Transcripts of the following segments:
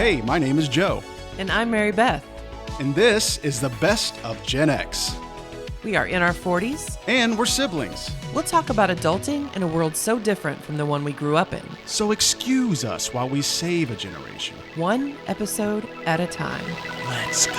Hey, my name is Joe, And I'm Mary Beth. and this is the best of Gen X. We are in our 40s. And we're siblings, We'll talk about adulting in a world so different from the one we grew up in, so excuse us while we save a generation. one episode at a time. Let's go.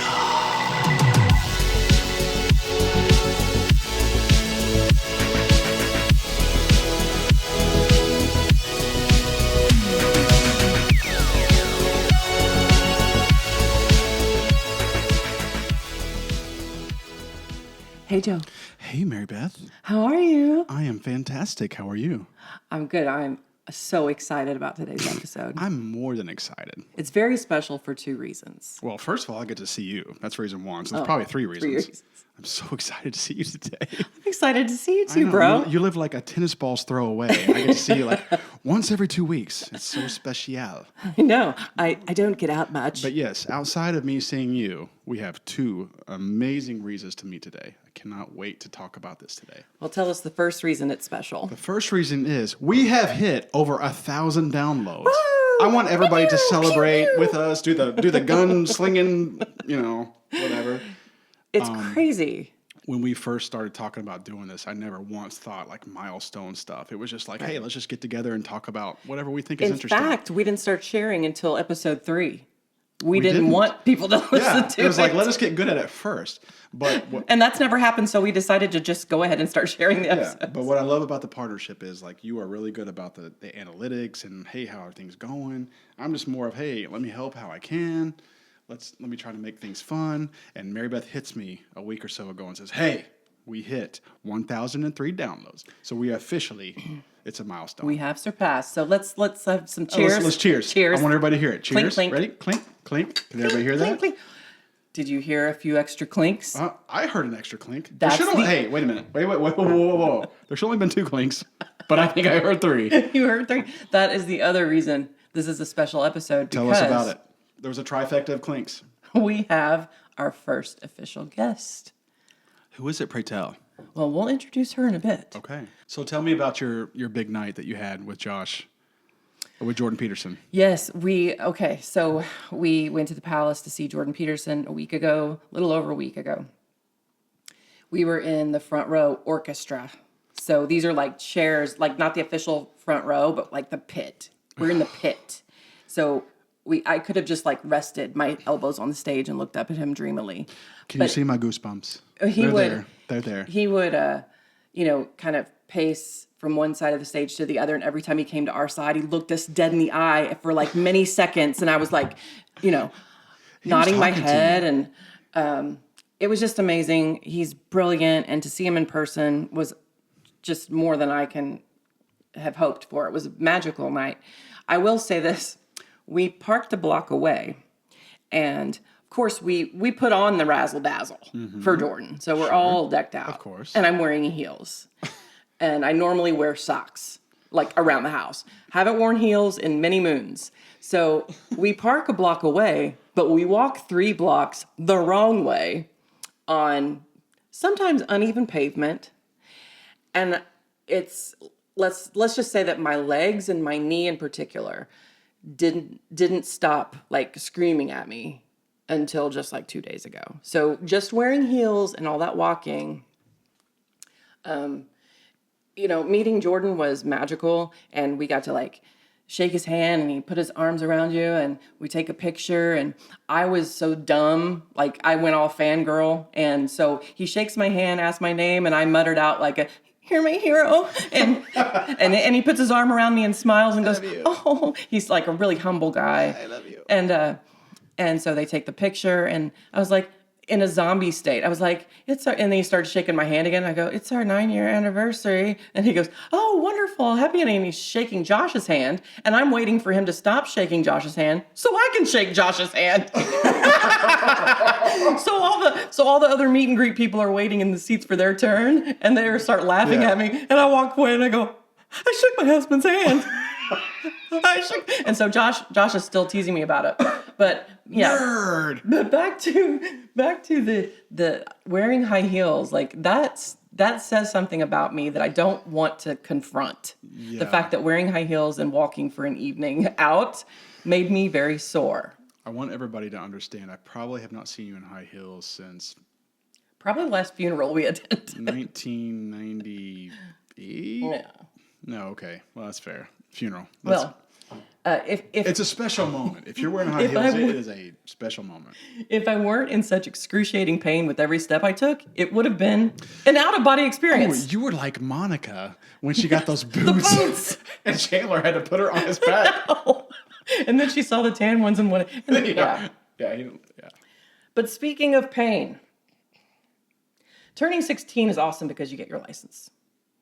Hey, Joe. Hey, Mary Beth. How are you? I am fantastic. How are you? I'm good. I'm so excited about today's episode. I'm more than excited. It's very special for two reasons. Well, first of all, I get to see you. That's reason one. So there's probably three reasons. reasons. I'm so excited to see you today. I'm excited to see you I too, know, bro. You live like a tennis ball's throw away. I get to see you like once every 2 weeks. It's so special. I know. I don't get out much. But yes, outside of me seeing you, we have two amazing reasons to meet today. I cannot wait to talk about this today. Well, tell us the first reason it's special. The first reason is we have hit over 1,000 downloads. I want everybody to celebrate with us, do the gun slinging, whatever. It's crazy. When we first started talking about doing this, I never once thought like milestone stuff. It was just like, hey, let's just get together and talk about whatever we think is In interesting. fact, we didn't start sharing until episode 3. We didn't want people to listen to it. It was like, let us get good at it first. But And that's never happened, so we decided to just go ahead and start sharing the episodes. yeah, but what I love about the partnership is like you are really good about the analytics and hey, how are things going? I'm just more of hey, let me help how I can. Let me try to make things fun. And Mary Beth hits me a week or so ago and says, hey, we hit 1,003 downloads. So we officially, it's a milestone. We have surpassed. So let's have some cheers. Let's cheers. Cheers. I want everybody to hear it. Cheers. Clink, clink. Ready? Clink, clink. Can everybody hear that? Clink, clink. Did you hear a few extra clinks? I heard an extra clink. Hey, wait a minute. Wait, whoa. There should only been 2 clinks, but I think I heard 3. You heard 3? That is the other reason this is a special episode. Tell us about it. There was a trifecta of clinks. We have our first official guest. Who is it, pray tell? Well, we'll introduce her in a bit. Okay. So tell me about your big night that you had with Josh, or with Jordan Peterson. Yes, so we went to the Palace to see Jordan Peterson a little over a week ago. We were in the front row orchestra. So these are like chairs, like not the official front row, but like the pit. We're in the pit. So I could have just like rested my elbows on the stage and looked up at him dreamily. Can you see my goosebumps? They're there. He would, kind of pace from one side of the stage to the other. And every time he came to our side, he looked us dead in the eye for like many seconds. And I was like, nodding my head. And it was just amazing. He's brilliant. And to see him in person was just more than I can have hoped for. It was a magical night. I will say this. We parked a block away, and of course we put on the razzle dazzle for Jordan. So we're all decked out. Of course. And I'm wearing heels. And I normally wear socks, like around the house. Haven't worn heels in many moons. So we park a block away, but we walk 3 blocks the wrong way on sometimes uneven pavement. And let's just say that my legs and my knee in particular didn't stop like screaming at me until just like 2 days ago. So just wearing heels and all that walking, meeting Jordan was magical, and we got to like shake his hand and he put his arms around you and we take a picture, and I was so dumb, like I went all fangirl, and so he shakes my hand, asks my name, and I muttered out like "You're my hero," and he puts his arm around me and smiles and goes, "Oh," he's like a really humble guy. I love you. And so they take the picture, and I was like in a zombie state. I was like, and then he started shaking my hand again. I go, "It's our 9-year anniversary," and he goes, "Oh, wonderful, happy," and he's shaking Josh's hand, and I'm waiting for him to stop shaking Josh's hand so I can shake Josh's hand. So all the other meet and greet people are waiting in the seats for their turn, and they start laughing at me, and I walk away and I go, "I shook my husband's hand." And so Josh is still teasing me about it, but yeah. Nerd. But back to the wearing high heels, like that says something about me that I don't want to confront. Yeah. The fact that wearing high heels and walking for an evening out made me very sore. I want everybody to understand, I probably have not seen you in high heels since Probably the last funeral we attended. 1998? Yeah. No, okay. Well, that's fair. Funeral. Well, if It's a special moment. If you're wearing high If heels, I it is a special moment. if I weren't in such excruciating pain with every step I took, it would have been an out-of-body Oh, experience. you were like Monica when she got those boots. boots. And Chandler had to put her on his back. And then she saw the tan ones and what? Yeah. Yeah. But speaking of pain, turning 16 is awesome because you get your license.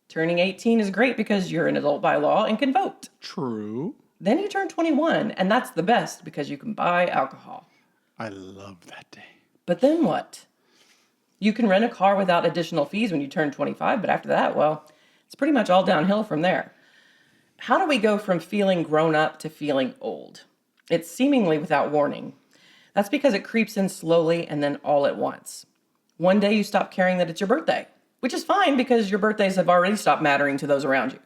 Turning 18 is great because you're an adult by law and can vote. True. Then you turn 21, and that's the best because you can buy alcohol. I love that day. But then what? You can rent a car without additional fees when you turn 25, but after that, well, it's pretty much all downhill from there. How do we go from feeling grown up to feeling old? It's seemingly without warning. That's because it creeps in slowly and then all at once. One day you stop caring that it's your birthday, which is fine because your birthdays have already stopped mattering to those around you.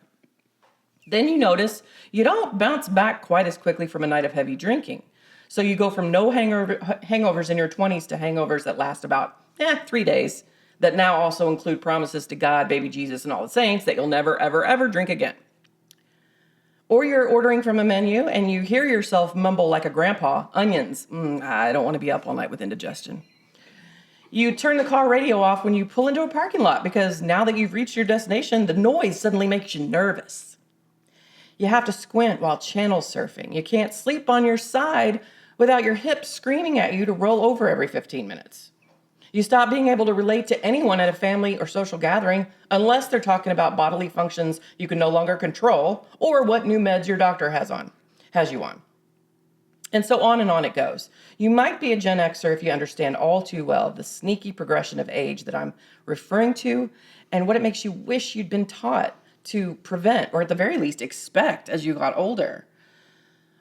Then you notice you don't bounce back quite as quickly from a night of heavy drinking. So you go from no hangovers in your 20s to hangovers that last about 3 days, that now also include promises to God, baby Jesus, and all the saints that you'll never, ever, ever drink again. Or you're ordering from a menu and you hear yourself mumble like a grandpa, onions. I don't want to be up all night with indigestion. You turn the car radio off when you pull into a parking lot because now that you've reached your destination, the noise suddenly makes you nervous. You have to squint while channel surfing. You can't sleep on your side without your hips screaming at you to roll over every 15 minutes. You stop being able to relate to anyone at a family or social gathering unless they're talking about bodily functions you can no longer control or what new meds your doctor has you on. And so on and on it goes. You might be a Gen Xer if you understand all too well the sneaky progression of age that I'm referring to and what it makes you wish you'd been taught to prevent or at the very least expect as you got older.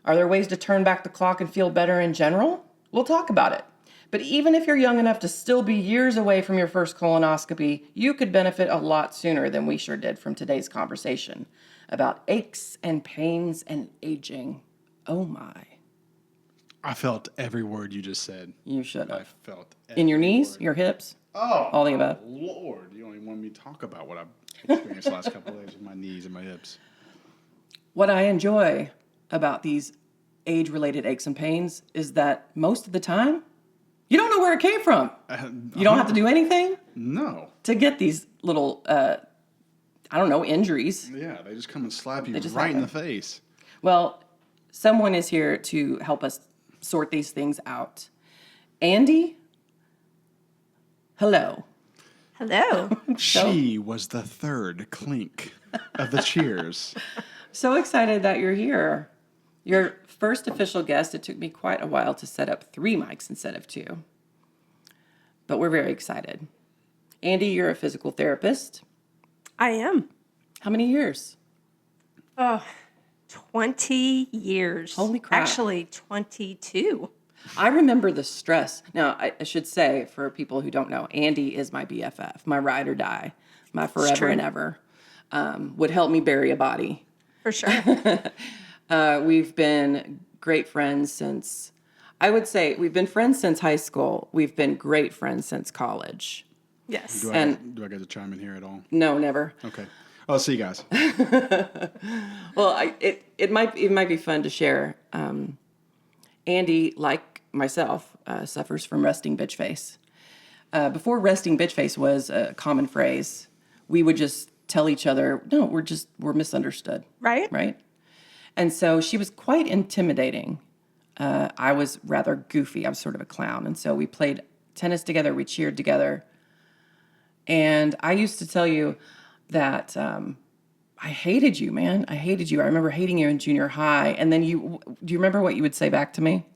Are there ways to turn back the clock and feel better in general? We'll talk about it. But even if you're young enough to still be years away from your first colonoscopy, you could benefit a lot sooner than we sure did from today's conversation about aches and pains and aging. Oh my. I felt every word you just said. You should I have. felt In your every knees, word. your hips, Oh, all the above. Lord, you don't even want me to talk about what I've experienced the last couple of days with my knees and my hips. What I enjoy about these age-related aches and pains is that most of the time, you don't know where it came from. You don't have to do anything No. to get these little, injuries. Yeah, they just come and slap you just right in happen. the face. Well, someone is here to help us sort these things out. Andi, hello. Hello. She was the third clink of the cheers. So excited that you're here. Your first official guest. It took me quite a while to set up 3 mics instead of 2. But we're very excited. Andi, you're a physical therapist. I am. How many years? 20 years. Holy crap. Actually, 22. I remember the stress. Now, I should say, for people who don't know, Andi is my BFF, my ride or die, my forever true. and ever. Would help me bury a body. For sure. We've been great friends since, I would say, we've been friends since high school. We've been great friends since college. Yes. Do I get to chime in here at all? No, never. Okay. I'll see you guys. Well, it might be fun to share. Andi, like myself, suffers from resting bitch face. Before resting bitch face was a common phrase, we would just tell each other, no, we're misunderstood. Right? Right? And so she was quite intimidating. I was rather goofy. I was sort of a clown. And so we played tennis together. We cheered together. And I used to tell you that I hated you, man. I hated you. I remember hating you in junior high. And then do you remember what you would say back to me?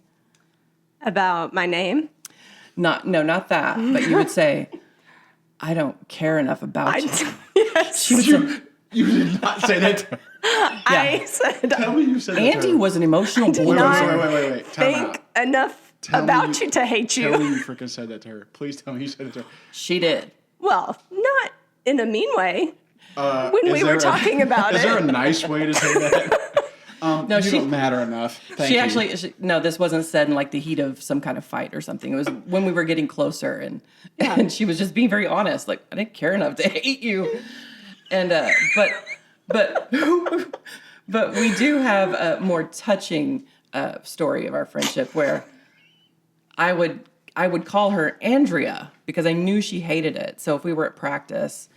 About my name? Not that. But you would say, I don't care enough about you. Yes. She would say, You did not say that. I said, Tell me you said that. Andi was an emotional did boy. not Wait. Time think out. enough Tell me about you to hate Tell me you. you freaking said that to her. Please tell me you said it to her. She did. Well, not in a mean way. When Is we there were talking about Is it. there a nice way to say that? No, you don't matter enough. Thank she you. actually, no, this wasn't said in like the heat of some kind of fight or something. It was when we were getting closer, and she was just being very honest. Like, I didn't care enough to hate you. And, but we do have a more touching story of our friendship where I would call her Andrea because I knew she hated it. So if we were at practice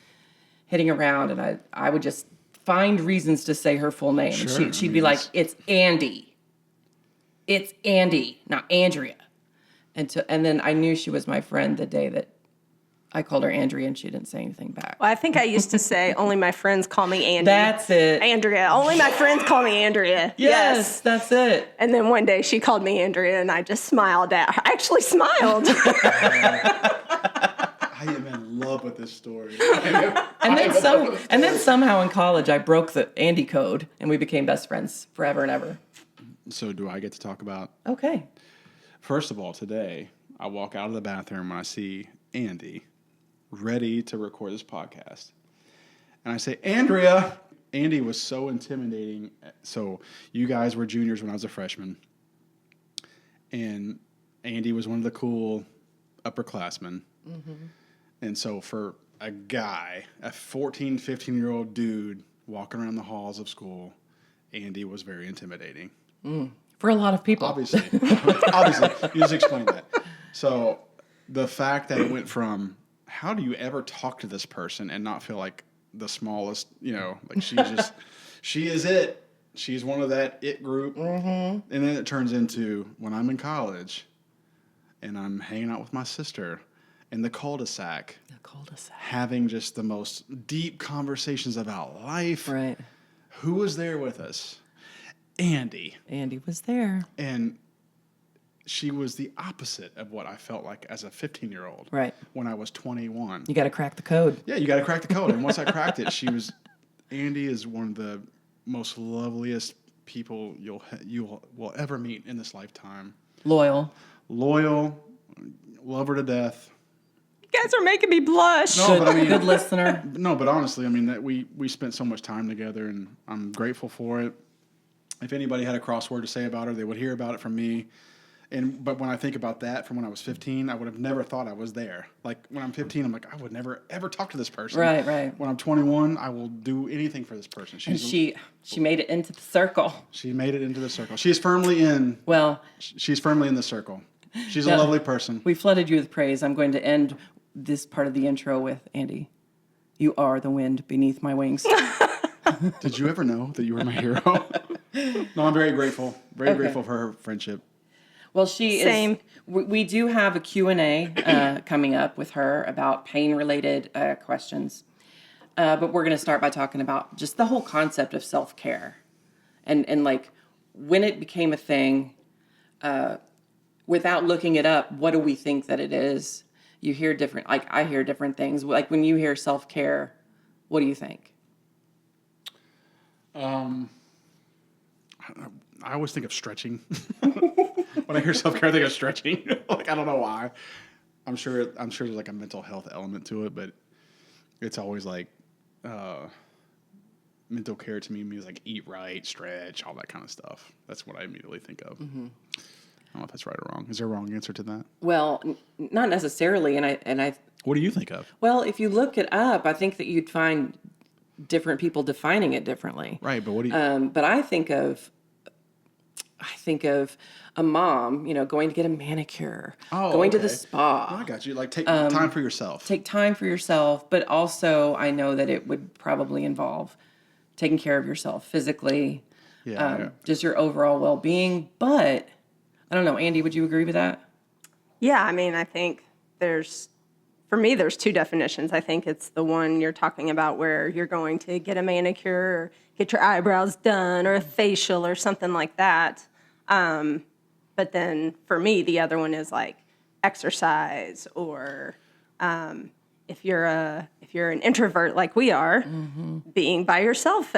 hitting around, and I would just find reasons to say her full name. Sure. And she'd be like, it's Andi. It's Andi, not Andrea. And then I knew she was my friend the day that I called her Andrea, and she didn't say anything back. Well, I think I used to say, only my friends call me Andy. That's it. Andrea. Only my friends call me Andrea. Yes, that's it. And then one day she called me Andrea, and I just smiled at her. I actually smiled. I am in love with this story. And then somehow in college I broke the Andy code, and we became best friends forever and ever. So do I get to talk about? Okay. First of all, today I walk out of the bathroom and I see Andi ready to record this podcast. And I say, Andrea. Andi was so intimidating. So you guys were juniors when I was a freshman. And Andi was one of the cool upperclassmen. Mm-hmm. And so for a guy, a 14, 15-year-old dude walking around the halls of school, Andi was very intimidating. For a lot of people. Obviously. You just explained that. So the fact that it went from, how do you ever talk to this person and not feel like the smallest, like she is it. She's one of that it group. Mm-hmm. And then it turns into when I'm in college and I'm hanging out with my sister in the cul-de-sac. Having just the most deep conversations about life. Right. Who was there with us? Andi. Andi was there. And she was the opposite of what I felt like as a 15-year-old. Right. When I was 21. You got to crack the code. Yeah, you got to crack the code. And once I cracked it, Andi is one of the most loveliest people you will ever meet in this lifetime. Loyal, love her to death. You guys are making me blush. No, but I mean, good listener. No, but honestly, I mean that we spent so much time together, and I'm grateful for it. If anybody had a crossword to say about her, they would hear about it from me. But when I think about that from when I was 15, I would have never thought I was there. Like when I'm 15, I'm like, I would never ever talk to this person. Right. When I'm 21, I will do anything for this person. She made it into the circle. She made it into the circle. She's firmly in. Well, she's firmly in the circle. She's a lovely person. We flooded you with praise. I'm going to end this part of the intro with, Andi, you are the wind beneath my wings. Did you ever know that you were my hero? No, I'm very grateful. Very grateful for her friendship. Well, she Same. is. We do have a Q&A coming up with her about pain-related questions. But we're going to start by talking about just the whole concept of self-care. And like, when it became a thing, without looking it up, what do we think that it is? You hear different, like I hear different things. Like when you hear self-care, what do you think? I always think of stretching. When I hear self-care, I think of stretching. Like, I don't know why. I'm sure there's like a mental health element to it, but it's always like mental care to me means like eat right, stretch, all that kind of stuff. That's what I immediately think of. Mm-hmm. I don't know if that's right or wrong. Is there a wrong answer to that? Well, not necessarily. And I. What do you think of? Well, if you look it up, I think that you'd find different people defining it differently. Right, but what do you? But I think of a mom, going to get a manicure, going to the spa. Oh, I got you. Like take time for yourself. Take time for yourself, but also I know that it would probably involve taking care of yourself physically, just your overall well-being. But I don't know, Andi, would you agree with that? Yeah, I mean, I think there's two definitions. I think it's the one you're talking about where you're going to get a manicure or get your eyebrows done or a facial or something like that. But then for me, the other one is like exercise or if you're an introvert like we are, being by yourself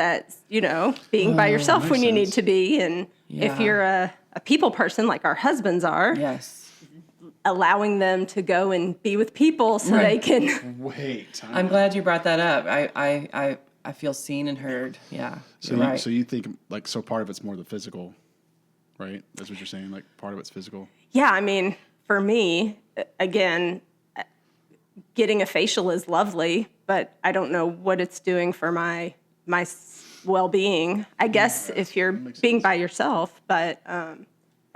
being by yourself when you need to be. And if you're a people person like our husbands are, Yes. allowing them to go and be with people so they can. Wait. I'm glad you brought that up. I feel seen and heard. Yeah. So you're you, right. so you think like so part of it's more the physical, right? That's what you're saying. Like part of it's physical. Yeah, I mean, for me, again, getting a facial is lovely, but I don't know what it's doing for my well-being. I guess if you're makes being sense. by yourself, but I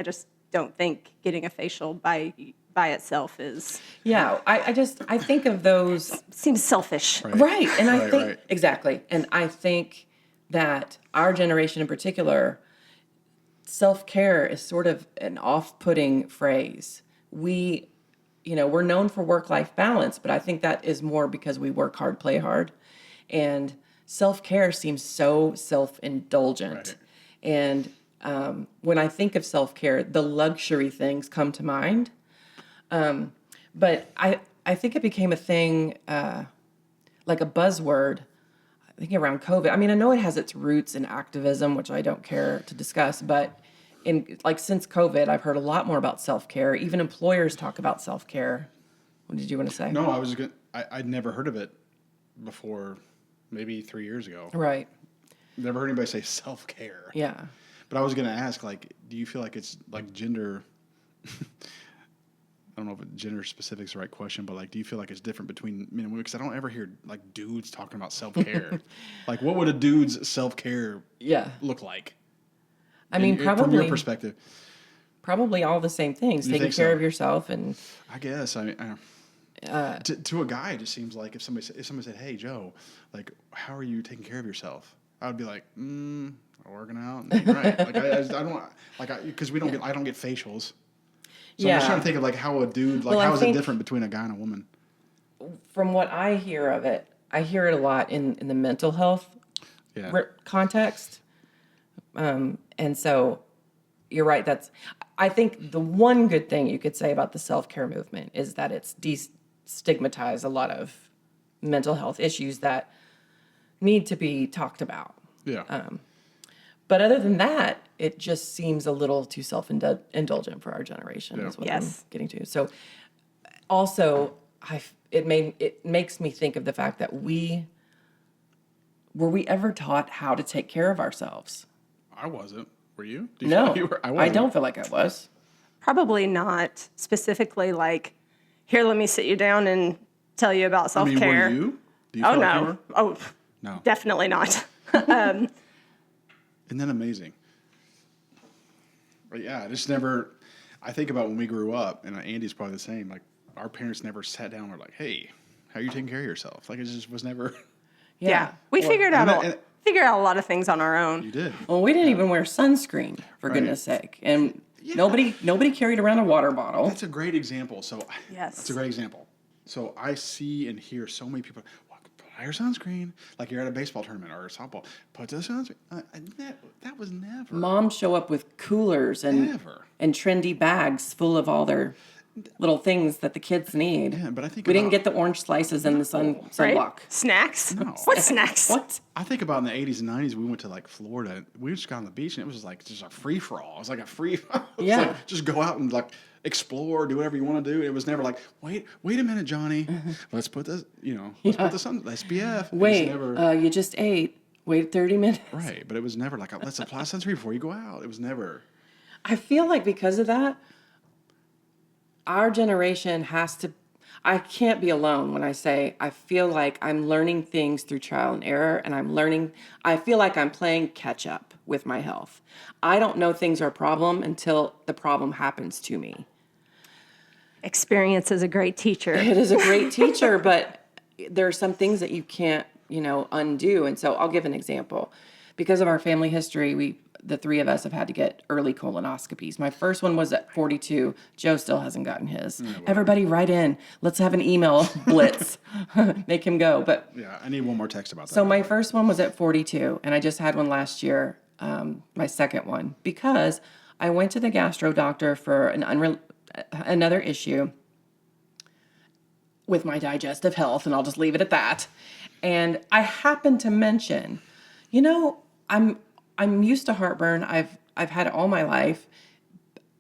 just don't think getting a facial by itself is Yeah. I think of those. seems selfish. Right. And I Right, think, right. exactly. And I think that our generation in particular, self-care is sort of an off-putting phrase. We're known for work-life balance, but I think that is more because we work hard, play hard. And self-care seems so self-indulgent. Right. And when I think of self-care, the luxury things come to mind. But I think it became a thing, like a buzzword, I think around COVID. I mean, I know it has its roots in activism, which I don't care to discuss, but since COVID, I've heard a lot more about self-care. Even employers talk about self-care. What did you want to say? No, I was gonna. I'd never heard of it before, maybe 3 years ago. Right. Never heard anybody say self care. Yeah. But I was gonna ask, like, do you feel like it's like gender? I don't know if gender specific is the right question, but like, do you feel like it's different between men and women? Because I don't ever hear like dudes talking about self care. Like, what would a dude's self care Yeah. look like? I mean, from your probably perspective, probably all the same things. You Taking think care so? of yourself and I guess. I mean, to a guy, it just seems like if somebody said, "Hey, Joe, like, how are you taking care of yourself?" I would be like, working out, and eating right. Like, I don't like because we don't get I don't get facials. So I'm just trying to think of like how a dude like Well, I how is it think- different between a guy and a woman? from what I hear of it, I hear it a lot in the mental health Yeah. context. And so you're right. I think the one good thing you could say about the self-care movement is that it's destigmatized a lot of mental health issues that need to be talked about. Yeah. But other than that, it just seems a little too self-indulgent for our generation is what I'm Yes. getting to. So also, it makes me think of the fact that were we ever taught how to take care of ourselves? I wasn't. Were you? Do you feel No, like you were? I wasn't. don't feel like I was. Probably not specifically like, here, let me sit you down and tell you about I mean, self-care. were you? Do you Oh, feel like you no. were? Oh, No. definitely not. Isn't that amazing? But yeah, I just never. I think about when we grew up, and Andy's probably the same. Like our parents never sat down and were like, "Hey, how are you taking care of yourself?" Like it just was never. Yeah. We figured and out that- figured out a lot of things on our own. You did. Well, we didn't even wear sunscreen, for Right. goodness sake. And Yeah. nobody carried around a water bottle. That's a great example. So Yes. that's a great example. So I see and hear so many people. Well, put your sunscreen. Like you're at a baseball tournament or a softball. Put the sunscreen. That was never. Moms show up with coolers and Never. trendy bags full of all their little things that the kids need. Yeah, but I think we didn't about- get the orange slices and the sunblock. Right? Snacks? No. What snacks? What? I think about in the 80s and 90s, we went to like Florida. We just got on the beach and it was just a free for all. It was like a free. Yeah. Like, just go out and like explore, do whatever you want to do. It was never like, wait a minute, Johnny. Let's put this, let's put this on SPF. It was Wait, never, you just ate. Wait 30 minutes. right. But it was never like, let's apply sunscreen before you go out. It was never. I feel like because of that, our generation I can't be alone when I say I feel like I'm learning things through trial and error, and I feel like I'm playing catch up with my health. I don't know things are a problem until the problem happens to me. Experience is a great teacher. It is a great teacher, but there are some things that you can't, undo. And so I'll give an example. Because of our family history, the three of us have had to get early colonoscopies. My first one was at 42. Joe still hasn't gotten his. Everybody write in. Let's have an email blitz. Make him go. But Yeah, I need one more text about that. so my first one was at 42, and I just had one last year, my second one, because I went to the gastro doctor for another issue with my digestive health, and I'll just leave it at that. And I happened to mention, I'm used to heartburn. I've had it all my life.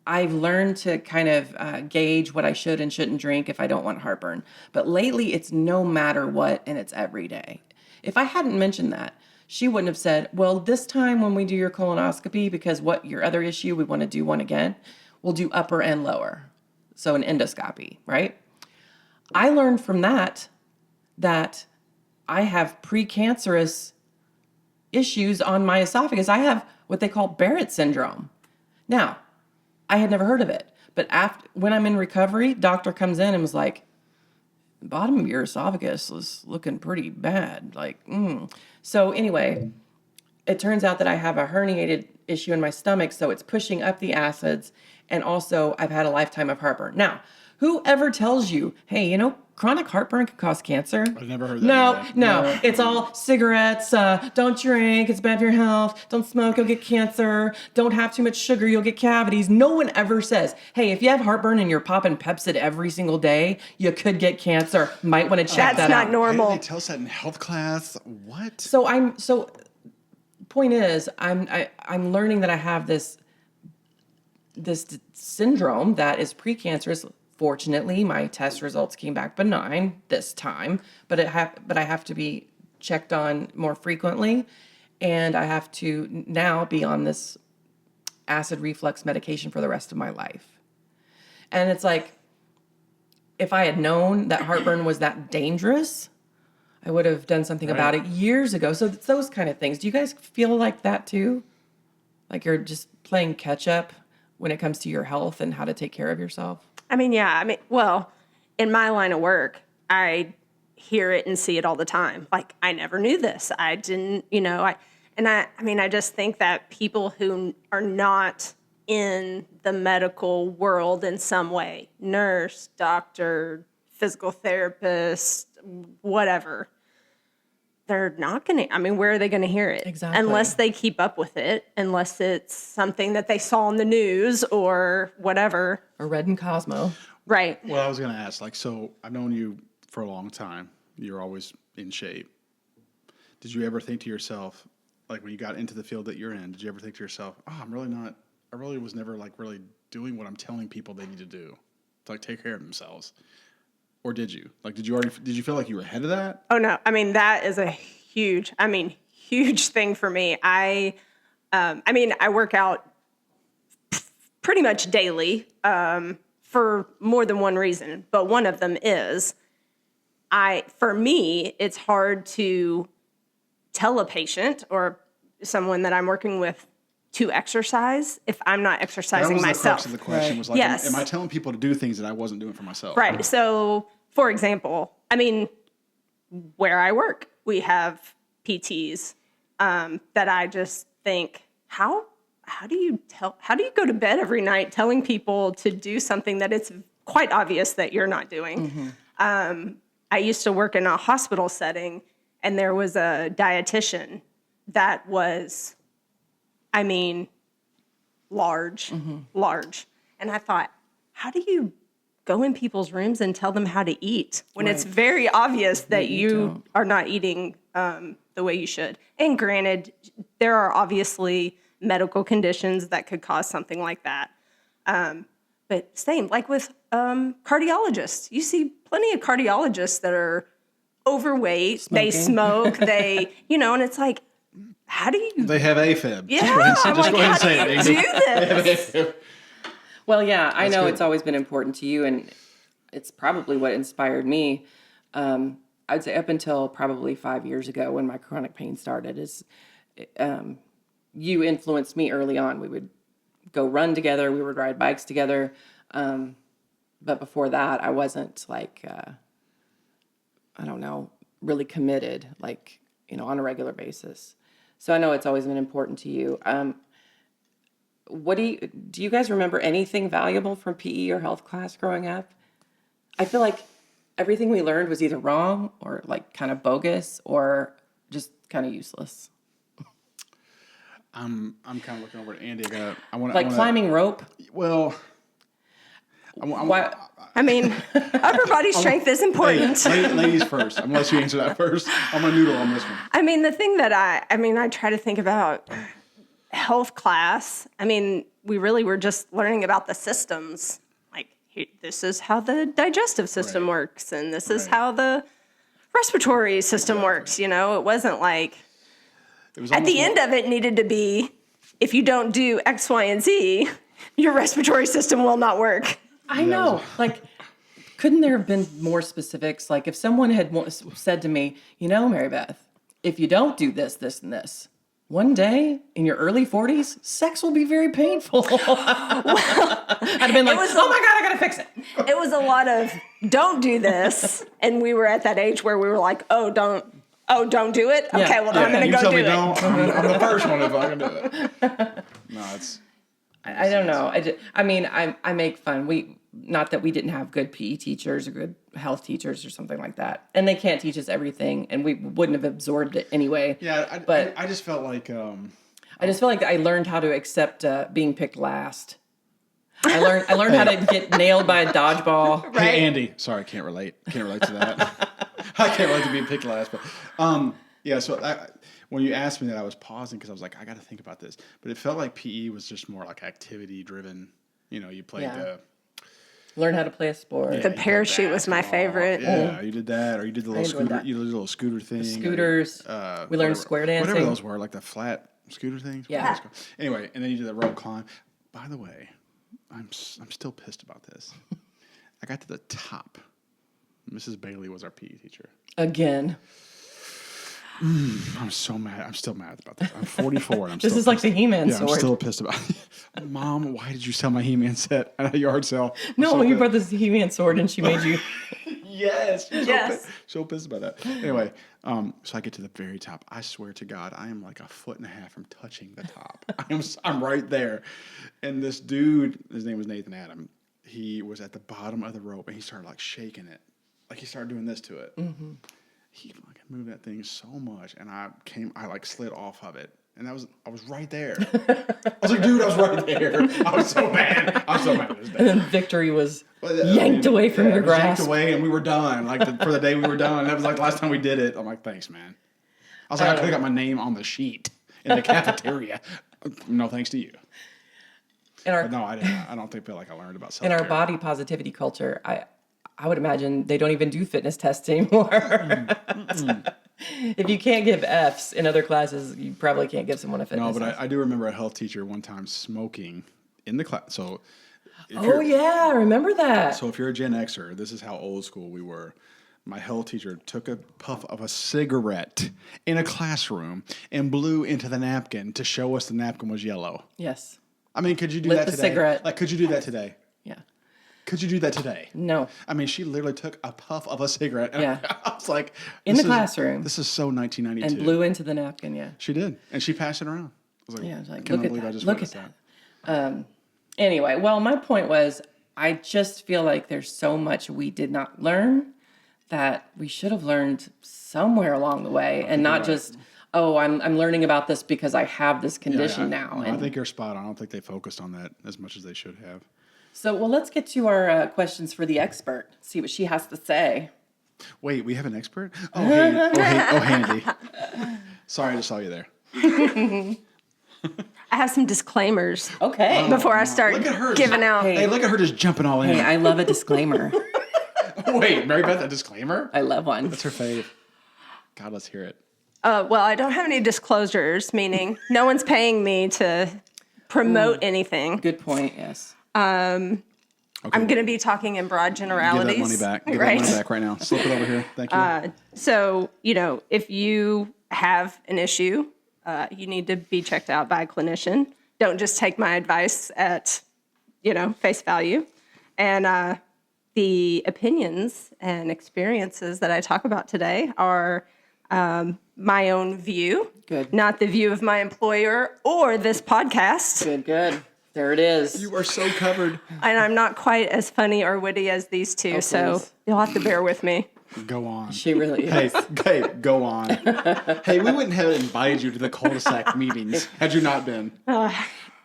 I've learned to kind of gauge what I should and shouldn't drink if I don't want heartburn. But lately, it's no matter what, and it's every day. If I hadn't mentioned that, she wouldn't have said, well, this time when we do your colonoscopy, because what your other issue, we want to do one again, we'll do upper and lower. So an endoscopy, right? I learned from that I have precancerous issues on my esophagus. I have what they call Barrett syndrome. Now, I had never heard of it, but when I'm in recovery, doctor comes in and was like, the bottom of your esophagus is looking pretty bad. So anyway, it turns out that I have a herniated issue in my stomach, so it's pushing up the acids, and also I've had a lifetime of heartburn. Now, whoever tells you, hey, chronic heartburn can cause cancer? I've never heard that. No. It's all cigarettes. Don't drink. It's bad for your health. Don't smoke. You'll get cancer. Don't have too much sugar. You'll get cavities. No one ever says, hey, if you have heartburn and you're popping Pepcid every single day, you could get cancer. Might want to check that out. That's not normal. Why did they tell us that in health class? What? So point is, I'm learning that I have this syndrome that is precancerous. Fortunately, my test results came back benign this time, but I have to be checked on more frequently, and I have to now be on this acid reflux medication for the rest of my life. And it's like, if I had known that heartburn was that dangerous, I would have done something about it years ago. So it's those kind of things. Do you guys feel like that too? Like you're just playing catch up when it comes to your health and how to take care of yourself? Well, in my line of work, I hear it and see it all the time. Like, I never knew this. I didn't, I just think that people who are not in the medical world in some way, nurse, doctor, physical therapist, whatever, they're not going to, where are they going to hear it? Exactly. Unless they keep up with it, unless it's something that they saw on the news or whatever. Or read in Cosmo. Right. Well, I was going to ask, so I've known you for a long time. You're always in shape. Did you ever think to yourself, like when you got into the field that you're in, did you ever think to yourself, I really was never really doing what I'm telling people they need to do to take care of themselves? Or did you? Did you feel like you were ahead of that? Oh, no. That is a huge thing for me. I work out pretty much daily for more than one reason. But one of them is, for me, it's hard to tell a patient or someone that I'm working with to exercise if I'm not exercising myself. The crux of the question was yes. am I telling people to do things that I wasn't doing for myself? Right. So, for example, where I work, we have PTs that I just think, how do you go to bed every night telling people to do something that it's quite obvious that you're not doing? Mm-hmm. I used to work in a hospital setting, and there was a dietitian that was, large. And I thought, how do you go in people's rooms and tell them how to eat when it's very obvious that you are not eating the way you should? And granted, there are obviously medical conditions that could cause something like that. But same, like with cardiologists. You see plenty of cardiologists that are overweight, Smoking. they smoke, and it's like, how do you... They have AFib. Yeah, Just go ahead and say it. do this? Well, yeah, I know good. it's always been important to you, and it's probably what inspired me. I'd say up until probably 5 years ago when my chronic pain started, you influenced me early on. We would go run together. We would ride bikes together. But before that, I wasn't really committed, on a regular basis. So I know it's always been important to you. Do you guys remember anything valuable from PE or health class growing up? I feel like everything we learned was either wrong or kind of bogus or just kind of useless. I'm kind of looking over at Andy. Climbing rope. Well, upper body strength is important. Hey, ladies first. I'm gonna let you answer that first. I'm gonna noodle on this one. The thing that I try to think about health class. we really were just learning about the systems. Like, this is how the digestive system Right. works, and this is Right. how the respiratory system works. You know, it wasn't like It was at almost the more- end of it needed to be, if you don't do X, Y, and Z, your respiratory system will not work. I know. Like, couldn't there have been more specifics? Like, if someone had said to me, you know, Mary Beth, if you don't do this, this, and this, one day in your early 40s, sex will be very painful. I'd have been like, oh my God, I gotta fix it. It was a lot of don't do this, and we were at that age where we were like, don't do it. Yeah. Okay, well, then I'm Yeah, going to you go tell do me it. don't. I'm the first one if I can do it. No, it's I don't know. I make fun. Not that we didn't have good PE teachers or good health teachers or something like that. And they can't teach us everything, and we wouldn't have absorbed it anyway. yeah. But I just felt like I just feel like I learned how to accept being picked last. I learned how to get nailed by a dodgeball. Right. Hey, Andy. Sorry, can't relate. Can't relate to that. I can't relate to being picked last, but yeah. So when you asked me that, I was pausing because I was like, I got to think about this. But it felt like PE was just more like activity driven. You know, you played Yeah. Learn how to play a sport. The parachute was my favorite. Yeah, you did that, or you did the little enjoyed scooter. that. You did the little scooter thing. Scooters. We learned whatever- square dancing. Whatever those were, like the flat scooter things. Yeah. Whatever it's called. Anyway, and then you did the rope climb. By the way, I'm still pissed about this. I got to the top. Mrs. Bailey was our PE teacher. Again. I'm so mad. I'm still mad about this. I'm 44 and I'm This still is like pissed. the He-Man Yeah, I'm sword. still pissed about it. Mom, why did you sell my He-Man set at a yard sale? I'm No, so you pissed. brought this He-Man sword and she made you. Yes. Yes. So pissed about that. Anyway, so I get to the very top. I swear to God, I am like a foot and a half from touching the top. I'm right there. And this dude, his name was Nathan Adam. He was at the bottom of the rope and he started like shaking it. Like he started doing this to it. Mm-hmm. He fucking moved that thing so much, and I like slid off of it. And I was right there. I was like, dude, I was right there. I was so mad. I was so mad at this day. And then victory was Well, yanked away from your it was yanked grasp. away, and we were done. Like for the day we were done. That was like the last time we did it. I'm like, thanks, man. I was like, I could have got my name on the sheet in the cafeteria. No thanks to you. In our But no, I didn't. I don't feel like I learned about in self-care. our body positivity culture, I would imagine they don't even do fitness tests anymore. If you can't give Fs in other classes, you probably can't give someone a No, fitness but test. I do remember a health teacher one time smoking in the class. So, Oh yeah, I remember that. So if you're a Gen Xer, this is how old school we were. My health teacher took a puff of a cigarette in a classroom and blew into the napkin to show us the napkin was yellow. Yes. I mean, could you do Lit that the today? cigarette. Like, could you do that today? Yeah. Could you do that today? No. I mean, she literally took a puff of a cigarette. And Yeah. I was like, In this the is- classroom. This is so 1992. And blew into the napkin. Yeah. She did. And she passed it around. I was like, Yeah. It's I like, cannot look at believe I that. just Look at witnessed that. Anyway, well, my point was, I just feel like there's so much we did not learn that we should have learned somewhere along the way, and not just, oh, I'm learning about this because I have this condition now. No, And I think you're spot on. I don't think they focused on that as much as they should have. so, well, let's get to our questions for the expert. See what she has to say. Wait, we have an expert? Oh, hey, Andy. Sorry, I just saw you there. I have some disclaimers Okay. before I start Look at her. giving out. Hey, look at her just jumping all in. Hey, I love a disclaimer. Wait, Mary Beth, a disclaimer? I love one. That's her fave. God, let's hear it. Well, I don't have any disclosures, meaning no one's paying me to promote anything. Good point. Yes. Okay, I'm going to be talking in broad give generalities. that money back. Give right? that money back right now. Slip it over here. Thank you. So, if you have an issue, you need to be checked out by a clinician. Don't just take my advice at, face value. And the opinions and experiences that I talk about today are my own view. Good. Not the view of my employer or this podcast. Good. Good. There it is. You are so covered. And I'm not quite as funny or witty as these two, so please. you'll have to bear with me. Go on. She really Hey, is. hey, go on. Hey, we wouldn't have invited you to the cul-de-sac meetings had you not been.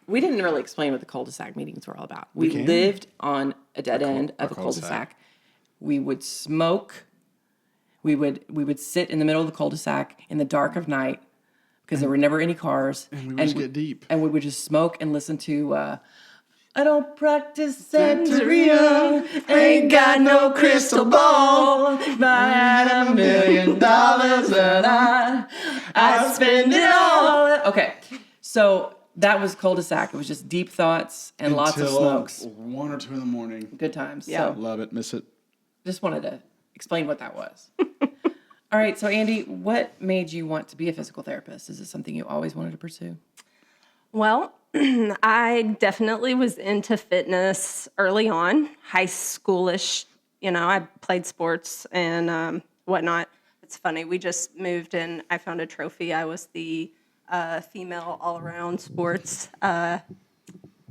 We didn't really explain what the cul-de-sac meetings were all about. We can. lived on a dead end of a cul-de-sac. cul-de-sac. We would smoke. We would sit in the middle of the cul-de-sac in the dark of night, because there were never any cars. And we would just get deep. And we would just smoke and listen to, I don't practice Santeria, ain't got no crystal ball. If I had $1 million and I'd spend it all. Okay, so that was cul-de-sac. It was just deep thoughts and lots of smokes. 1 or 2 in the morning. Good times. Yeah. So Love it. Miss it. just wanted to explain what that was. All right, so Andi, what made you want to be a physical therapist? Is it something you always wanted to pursue? Well, I definitely was into fitness early on, high schoolish. I played sports and whatnot. It's funny. We just moved and I found a trophy. I was the female all-around sports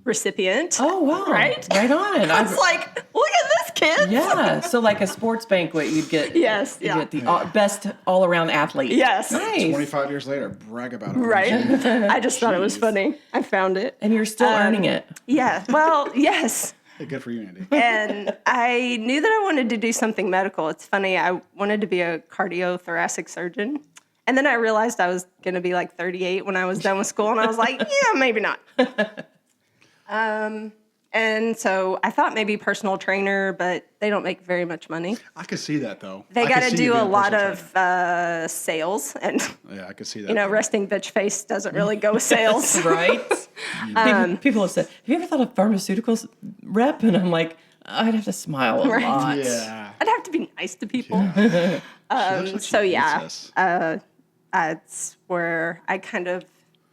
recipient. Oh, wow. Right? Right on. I was like, look at this kid. Yeah, so like a sports banquet, you'd get Yes, you yeah. get the best all-around athlete. Yes. Nice. 25 years later, brag about it. Right? I just thought it was Jeez. funny. I found it. And you're still earning it. Yeah. Well, yes. Hey, good for you, Andy. And I knew that I wanted to do something medical. It's funny, I wanted to be a cardiothoracic surgeon. And then I realized I was going to be like 38 when I was done with school. And I was like, yeah, maybe not. And so I thought maybe personal trainer, but they don't make very much money. I could see that, though. They I got could to see you do a being lot personal of trainer. sales. And, Yeah, I could see that. resting bitch face doesn't really go with sales. Right? People have said, have you ever thought of pharmaceuticals rep? And I'm like, I'd have to smile a Right. lot. Yeah. I'd have to be nice to people. She looks like So she yeah, hates us. That's where I kind of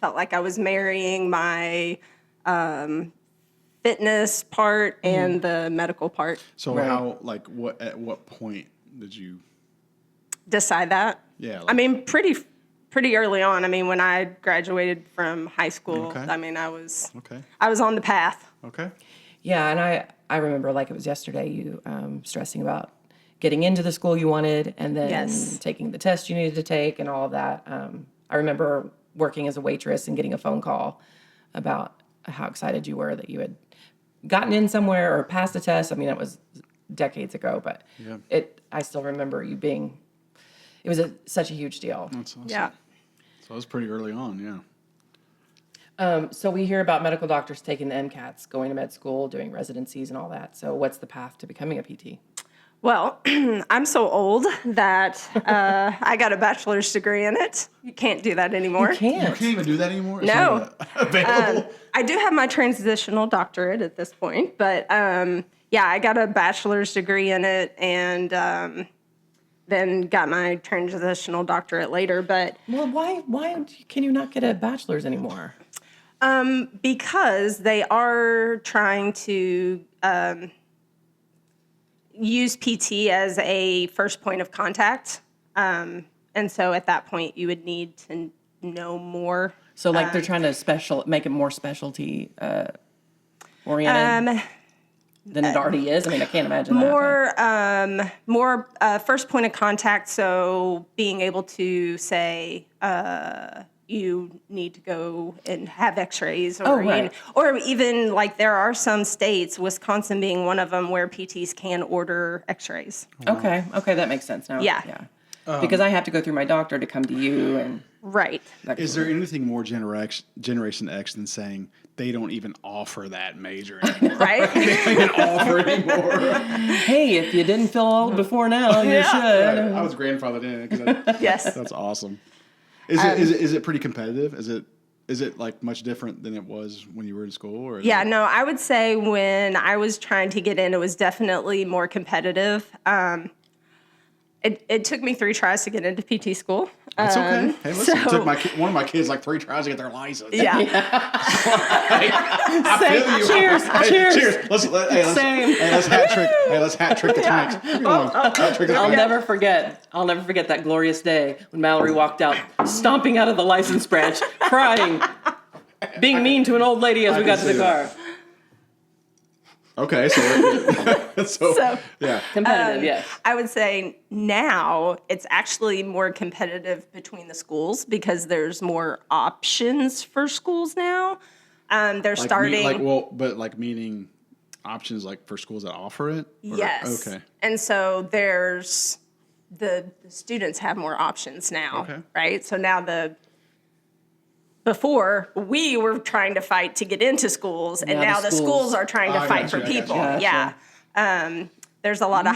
felt like I was marrying my fitness part and the medical part. So Right. how, like, at what point did you? Decide that. Yeah. I mean, pretty early on. I mean, when I graduated from high school, Okay. I mean, I was Okay. on the path. Okay. Yeah, and I remember like it was yesterday, you stressing about getting into the school you wanted and then Yes. taking the test you needed to take and all of that. I remember working as a waitress and getting a phone call about how excited you were that you had gotten in somewhere or passed a test. I mean, that was decades ago, but Yeah. I still remember you being, it was such a huge deal. That's awesome. Yeah. So it was pretty early on, yeah. So we hear about medical doctors taking the MCATs, going to med school, doing residencies and all that. So what's the path to becoming a PT? Well, I'm so old that I got a bachelor's degree in it. You can't do that anymore. You can't even do that anymore? It's No. not available? I do have my transitional doctorate at this point, but yeah, I got a bachelor's degree in it and then got my transitional doctorate later. But Well, why can you not get a bachelor's anymore? because they are trying to use PT as a first point of contact. And so at that point, you would need to know more. So like they're trying to make it more specialty oriented than it already is. I mean, I can't imagine that. More first point of contact. So being able to say, you need to go and have X-rays, or right. or even like there are some states, Wisconsin being one of them, where PTs can order X-rays. Okay, that makes sense now. Yeah. Because I have to go through my doctor to come to you, and Right. Is there anything more Generation X than saying they don't even offer that major anymore? Right. They don't even offer it anymore. hey, if you didn't feel old before now, you should. Right. I was grandfathered in. 'Cause Yes. That's awesome. Is it pretty competitive? Is it like much different than it was when you were in school? Or Yeah, no, I would say when I was trying to get in, it was definitely more competitive. It took me 3 tries to get into PT school. That's okay. Hey, listen, it so- took one of my kids like 3 tries to get their license. Yeah. I feel you. Cheers, Hey, cheers. Cheers. Let's hat trick. Hey, let's hat trick the tanks. Come on. Hat trick the I'll tanks. never forget that glorious day when Mallory walked out, stomping out of the license branch, crying, being mean to an old lady as we got to the see car. Okay, so yeah. Competitive, yes. I would say now it's actually more competitive between the schools because there's more options for schools now. They're starting. Meaning options like for schools that offer it? Or- Yes. Okay. And so there's the students have more options now, Okay. right? So now the before we were trying to fight to get into schools, and Now now the the schools- schools are trying to I fight got for you, I got you. people. Gotcha. Yeah. There's a lot of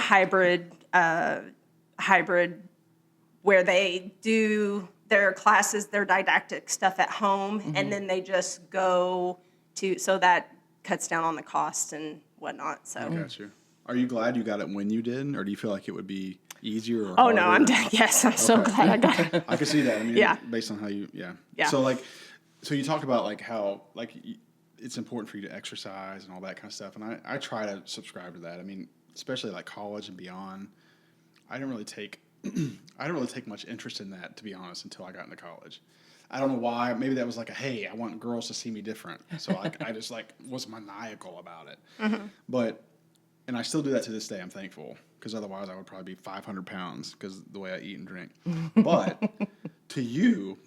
hybrid where they do their classes, their didactic stuff at home, and then they just go to, so that cuts down on the cost and whatnot. So. I got you. Are you glad you got it when you did, or do you feel like it would be easier or Oh no, harder? I'm dead. Yes, I'm so glad I got it. I can see that. I mean, Yeah. based on how you, Yeah. So so you talked about like how it's important for you to exercise and all that kind of stuff, and I try to subscribe to that. I mean, especially like college and beyond, I didn't really take much interest in that, to be honest, until I got into college. I don't know why. Maybe that was like hey, I want girls to see me different, so I just like was maniacal about it. But and I still do that to this day. I'm thankful, because otherwise I would probably be 500 pounds because the way I eat and drink. But to you,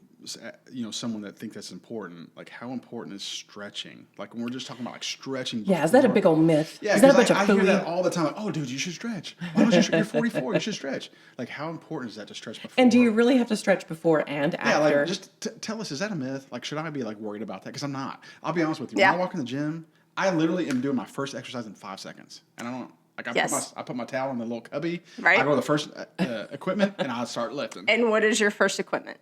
someone that thinks that's important, like how important is stretching? Like when we're just talking about like stretching. Yeah, is that a big old myth? Yeah, is that a 'cause bunch I of hear fooey? that all the time. Like, oh, dude, you should stretch. Why don't you? You're 44. You should stretch. Like, how important is that to stretch before? And do you really have to stretch before and Yeah, after? like just tell us, is that a myth? Like, should I be like worried about that? Because I'm not. I'll be honest with you. Yeah. When I walk in the gym, I literally am doing my first exercise in 5 seconds, and I don't. Like I put my towel in the little cubby. Right. I go to the first equipment and I start lifting. And what is your first equipment?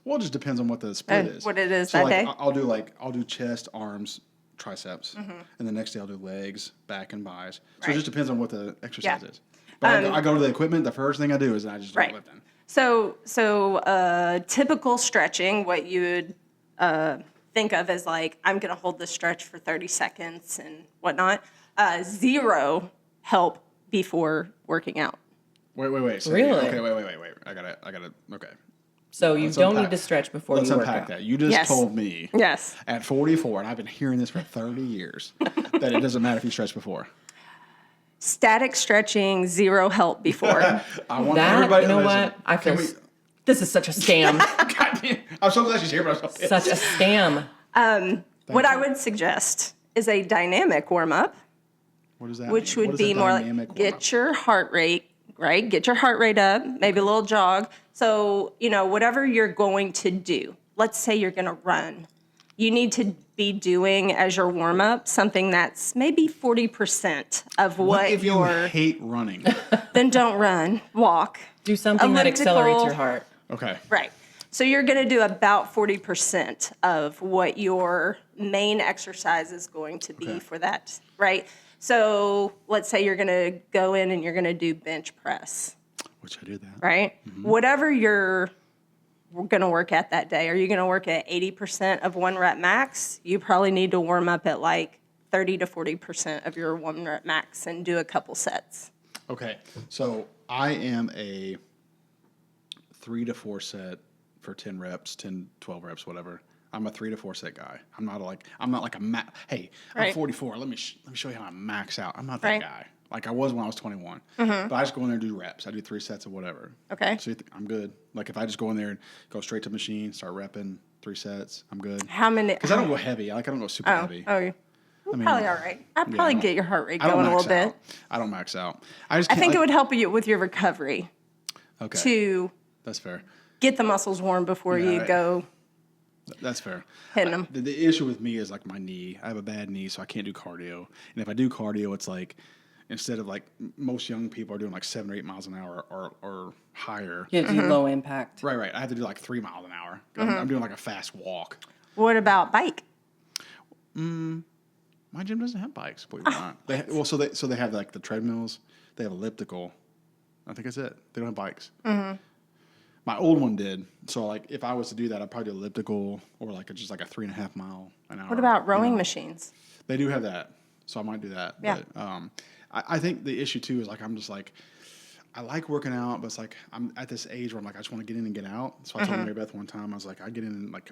Well, it just depends on what the split And is. what it is so that like, day? I'll do chest, arms, triceps, and the next day I'll do legs, back, and buys. So Right. it just depends on what the exercise Yeah. is. But I go to the equipment. The first thing I do is I just start Right. lifting. So typical stretching, what you would think of as like, I'm going to hold this stretch for 30 seconds and whatnot. Zero help before working out. Wait. So, Really? Okay, wait. I gotta. Okay. so you Let's don't unpack- need to stretch before Let's you work unpack out. that. You just Yes. told me Yes. at 44, and I've been hearing this for 30 years, that it doesn't matter if you stretch before. Static stretching, zero help before. I want That, everybody you know to listen. what? I feel Can we- this is such a scam. God damn, I'm so glad she's here, but I'm so pissed. Such a scam. What I would suggest is a dynamic warm up, What does that which mean? would What is be a more like dynamic warm-up? get your heart rate, right? Get your heart rate up, maybe a little jog. So, whatever you're going to do, let's say you're going to run, you need to be doing as your warm up something that's maybe 40% of What if you your. hate running? Then don't run, walk. Do something that accelerates your heart. Okay. Right. So you're going to do about 40% of what your main exercise is going to be Okay. for that, right? So let's say you're going to go in and you're going to do bench press, Which I did that. right? Whatever you're going to work at that day, are you going to work at 80% of 1 rep max? You probably need to warm up at like 30 to 40% of your 1 rep max and do a couple sets. Okay. So I am a 3 to 4 set for 10 reps, 10, 12 reps, whatever. I'm a 3 to 4 set guy. I'm not like a hey, I'm Right. 44. Let me show you how I max out. I'm not that Right. guy. Like I was when I was 21. But I just go in there and do reps. I do 3 sets of whatever. Okay. So I'm good. Like if I just go in there and go straight to the machine, start repping 3 sets, I'm good. How many? Because I don't go heavy. Like I don't go super heavy. You're mean, probably all right. I'd yeah, probably I don't- get your heart rate I don't going a max little out. bit. I don't max out. I just I can't, think it like- would help you with your recovery Okay. to That's fair. get the muscles warm before Yeah, you right. go That's fair. hitting them. The issue with me is like my knee. I have a bad knee, so I can't do cardio. And if I do cardio, it's like instead of like most young people are doing like 7 or 8 miles an hour or higher. You have to do low impact. Right. I have to do like 3 miles an hour. Mm-hmm. I'm doing like a fast walk. What about bike? My gym doesn't have bikes, believe it or not. So they have like the treadmills. They have elliptical. I think that's it. They don't have bikes. Mm-hmm. My old one did. So like if I was to do that, I'd probably do elliptical or like just like a 3.5 mile an hour. What about rowing machines? They do have that, so I might do that. Yeah. But I think the issue too is like I'm just like I like working out, but it's like I'm at this age where I'm like I just want to get in and get out. So I told Mary Beth one time I was like I get in and like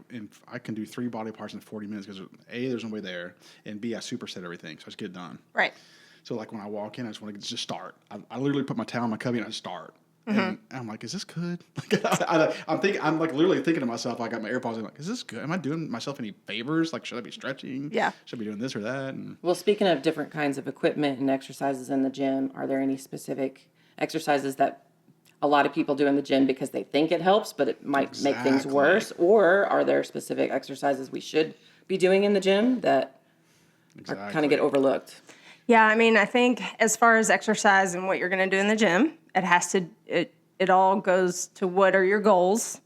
I can do 3 body parts in 40 minutes because A, there's nobody there, and B, I superset everything, so I just get it done. Right. So like when I walk in, I just want to just start. I literally put my towel in my cubby and I start. And I'm like, is this good? I'm like literally thinking to myself, I got my AirPods in, like, is this good? Am I doing myself any favors? Like, should I be stretching? Yeah. Should I be doing this or that? And Well, speaking of different kinds of equipment and exercises in the gym, are there any specific exercises that a lot of people do in the gym because they think it helps, but it might make things Exactly. worse? Or are there specific exercises we should be doing in the gym that kind of get overlooked? Yeah, I mean, I think as far as exercise and what you're going to do in the gym, it all goes to what are your goals.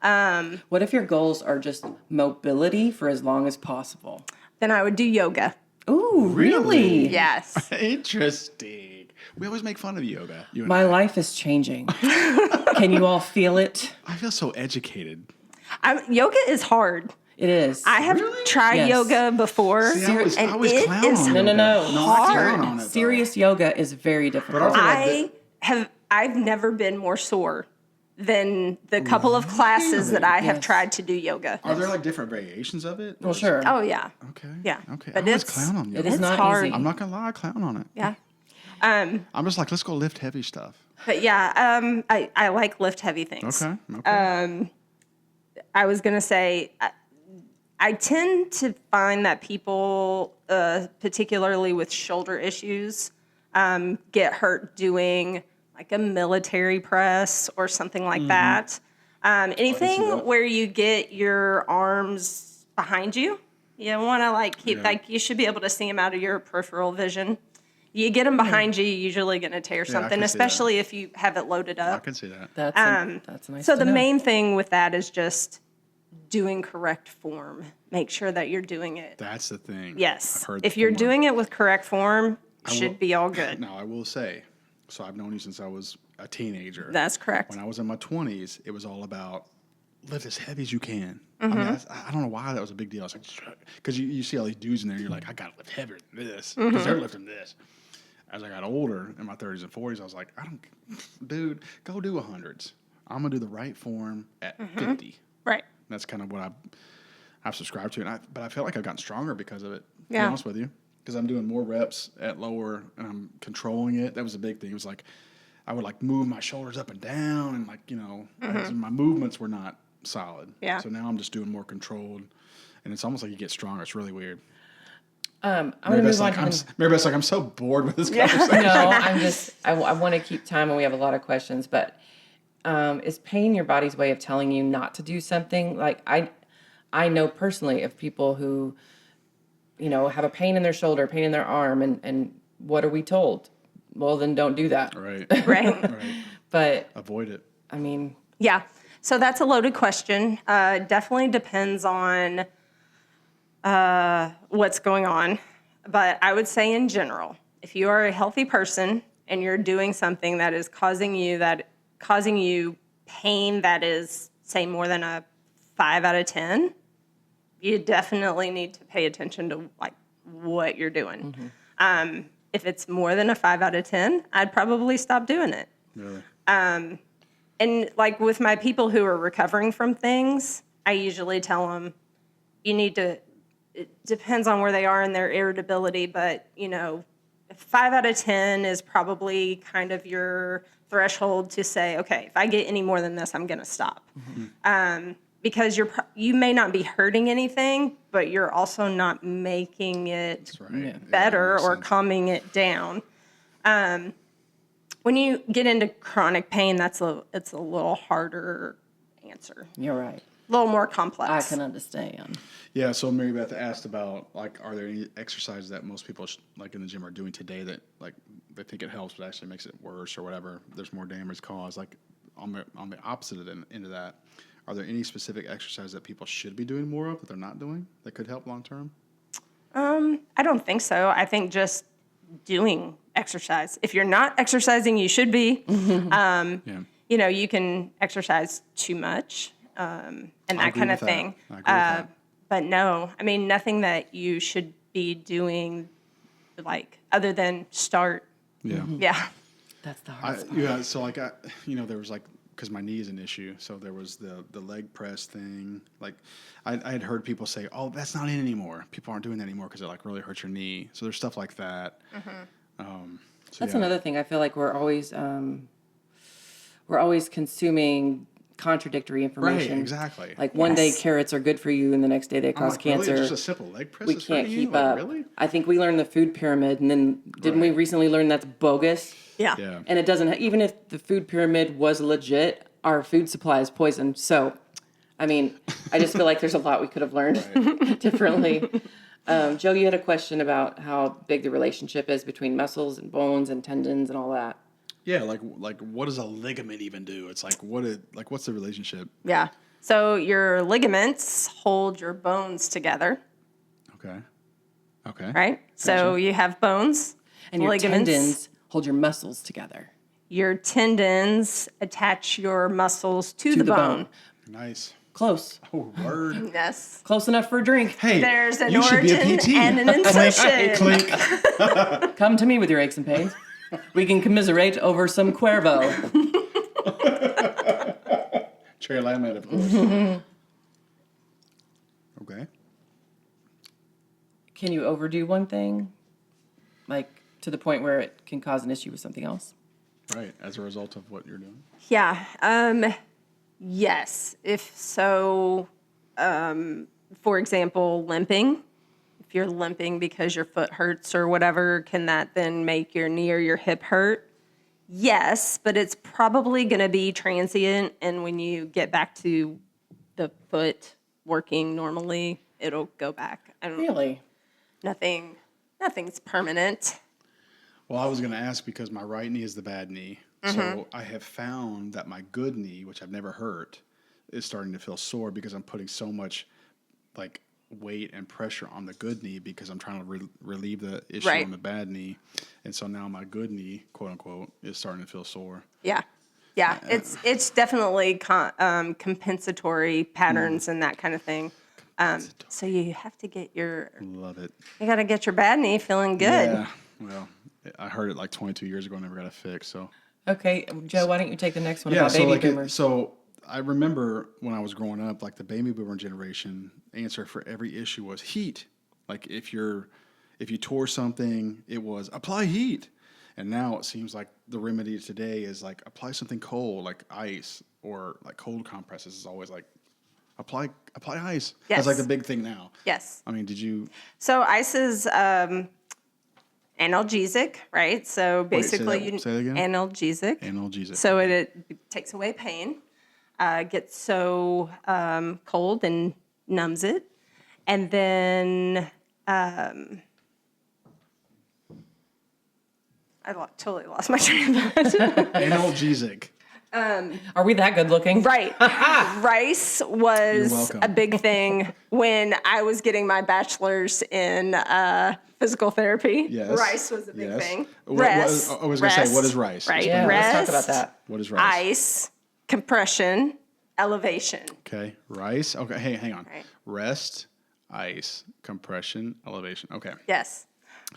What if your goals are just mobility for as long as possible? Then I would do yoga. Ooh, really? Yes. Interesting. We always make fun of yoga. You and My I. life is changing. Can you all feel it? I feel so educated. Yoga is hard. It is. I have tried Yes. yoga before, See, I always it clown is on No, yoga. no. No, I clown hard. on it, though. Serious yoga is very difficult. also like I've never been more sore than the couple of classes that I have tried to do yoga. Are there like different variations of it? Well, sure. Oh yeah, Okay. yeah. Okay. But I always it's clown on yoga. It is it's not hard. easy. I'm not gonna lie, I clown on it. Yeah. I'm just like, let's go lift heavy stuff. But yeah, I like lift heavy things. Okay. Okay. I was gonna say, I tend to find that people, particularly with shoulder issues, get hurt doing like a military press or something like that. Anything where you get your arms behind you, you want to like keep like you should be able to see them out of your peripheral vision. You get them behind you, you're usually going to tear something, can see that. especially if you have it loaded I up. can see that. That's nice. So to the know. main thing with that is just doing correct form. Make sure that you're doing it. That's the thing. Yes. I've heard If you're form. doing it with correct form, should be all good. Now, I will say, so I've known you since I was a teenager. That's correct. When I was in my 20s, it was all about lift as heavy as you can. I Mm-hmm. mean, I don't know why that was a big deal. I was like, because you see all these dudes in there, you're like, I got to lift heavier than this Mm-hmm. because they're lifting this. As I got older, in my 30s and 40s, I was like, dude, go do 100s. I'm going to do the right form at Mm-hmm. 50. Right. That's kind of what I've subscribed to. But I feel like I've gotten stronger because of it, to be Yeah. honest with you. Because I'm doing more reps at lower and I'm controlling it. That was a big thing. It was like I would like move my shoulders up and down and like, my movements were not solid. Yeah. So now I'm just doing more controlled. And it's almost like you get stronger. It's really weird. I'm going to move on to Mary Beth's like, I'm so bored with this conversation. No, I want to keep time and we have a lot of questions, but is pain your body's way of telling you not to do something? Like I know personally of people who, have a pain in their shoulder, pain in their arm, and what are we told? Well, then don't do that. Right. Right. But Avoid it. I mean, Yeah. So that's a loaded question. Definitely depends on what's going on. But I would say in general, if you are a healthy person and you're doing something that is causing you pain that is, say, more than a 5 out of 10, you definitely need to pay attention to like what you're doing. If it's more than a 5 out of 10, I'd probably stop doing it. Really. And like with my people who are recovering from things, I usually tell them, it depends on where they are in their irritability, but 5 out of 10 is probably kind of your threshold to say, okay, if I get any more than this, I'm going to stop. Because you may not be hurting anything, but you're also not making it That's right. Yeah, better that or makes sense. calming it down. When you get into chronic pain, it's a little harder answer, you're right. a little more complex. I can understand. Yeah, so Mary Beth asked about like, are there any exercises that most people like in the gym are doing today that like they think it helps but actually makes it worse or whatever? There's more damage caused. Like on the opposite end of that, are there any specific exercises that people should be doing more of that they're not doing that could help long term? I don't think so. I think just doing exercise. If you're not exercising, you should be. Yeah. You can exercise too much and that agree kind of with that. thing. I agree with that. But no, I mean, nothing that you should be doing like other than start. Yeah. Yeah. That's the hardest part. Yeah. So like there was like, because my knee is an issue, so there was the leg press thing. Like I had heard people say, "Oh, that's not in anymore. People aren't doing that anymore because it like really hurts your knee." So there's stuff like that. That's another thing. I feel like we're always consuming contradictory information. Right, exactly. Like one day carrots are good for you, and the next day they I'm cause like, really? cancer. Just a simple leg press. We is can't hurting you? keep Like, up. Really? I think we learned the food pyramid, and then didn't we recently learn that's bogus? Yeah. Yeah. And it doesn't, even if the food pyramid was legit, our food supply is poisoned. So, I mean, I just feel like there's a lot we could have learned differently. Joe, you had a question about how big the relationship is between muscles and bones and tendons and all that. Yeah, like what does a ligament even do? It's like what's the relationship? Yeah. So your ligaments hold your bones together, Okay. right? So you have bones, And your ligaments. tendons hold your muscles together. Your tendons attach your muscles to the bone. Nice. Close. Oh, word. Yes. Close enough for a drink. Hey, There's an you should be a origin PT. and an insertion. Clink. Come to me with your aches and pains. We can commiserate over some Cuervo. Cherry laminate, of course. Okay. Can you overdo one thing? Like to the point where it can cause an issue with something else? Right. As a result of what you're doing. Yeah. Yes. If so, for example, limping. If you're limping because your foot hurts or whatever, can that then make your knee or your hip hurt? Yes, but it's probably going to be transient. And when you get back to the foot working normally, it'll go back. I don't Really? Nothing's permanent. Well, I was going to ask because my right knee is the bad knee. So I have found that my good knee, which I've never hurt, is starting to feel sore because I'm putting so much like weight and pressure on the good knee because I'm trying to relieve the issue Right. on the bad knee. And so now my good knee, quote unquote, is starting to feel sore. Yeah. Yeah. It's definitely compensatory patterns and that kind of thing. So you have to get you Love it. got to get your bad knee feeling good. Yeah. Well, I heard it like 22 years ago and never got it fixed. So Okay, Joe, why don't you take the next one yeah, about so baby like boomers? so I remember when I was growing up, like the baby boomer generation answer for every issue was heat. Like if you tore something, it was apply heat. And now it seems like the remedy today is like apply something cold, like ice or like cold compresses is always like apply ice. Yes. That's like the big thing now. Yes. I mean, did you So ice is analgesic, right? So basically, say that again? analgesic. analgesic? So it takes away pain, gets so cold and numbs it. And then totally lost my train of thought. Analgesic. Are we that good looking? Right. Rice was welcome. a big thing when I was getting my bachelor's in physical therapy. Yes. Rice was a big Yes. thing. I was going to say, what is rice? Right. Yeah, Rest, let's talk about that. What is rice? Ice, compression, elevation. Okay, rice. Okay, hey, hang on. Right. Rest, ice, compression, elevation. Okay. Yes.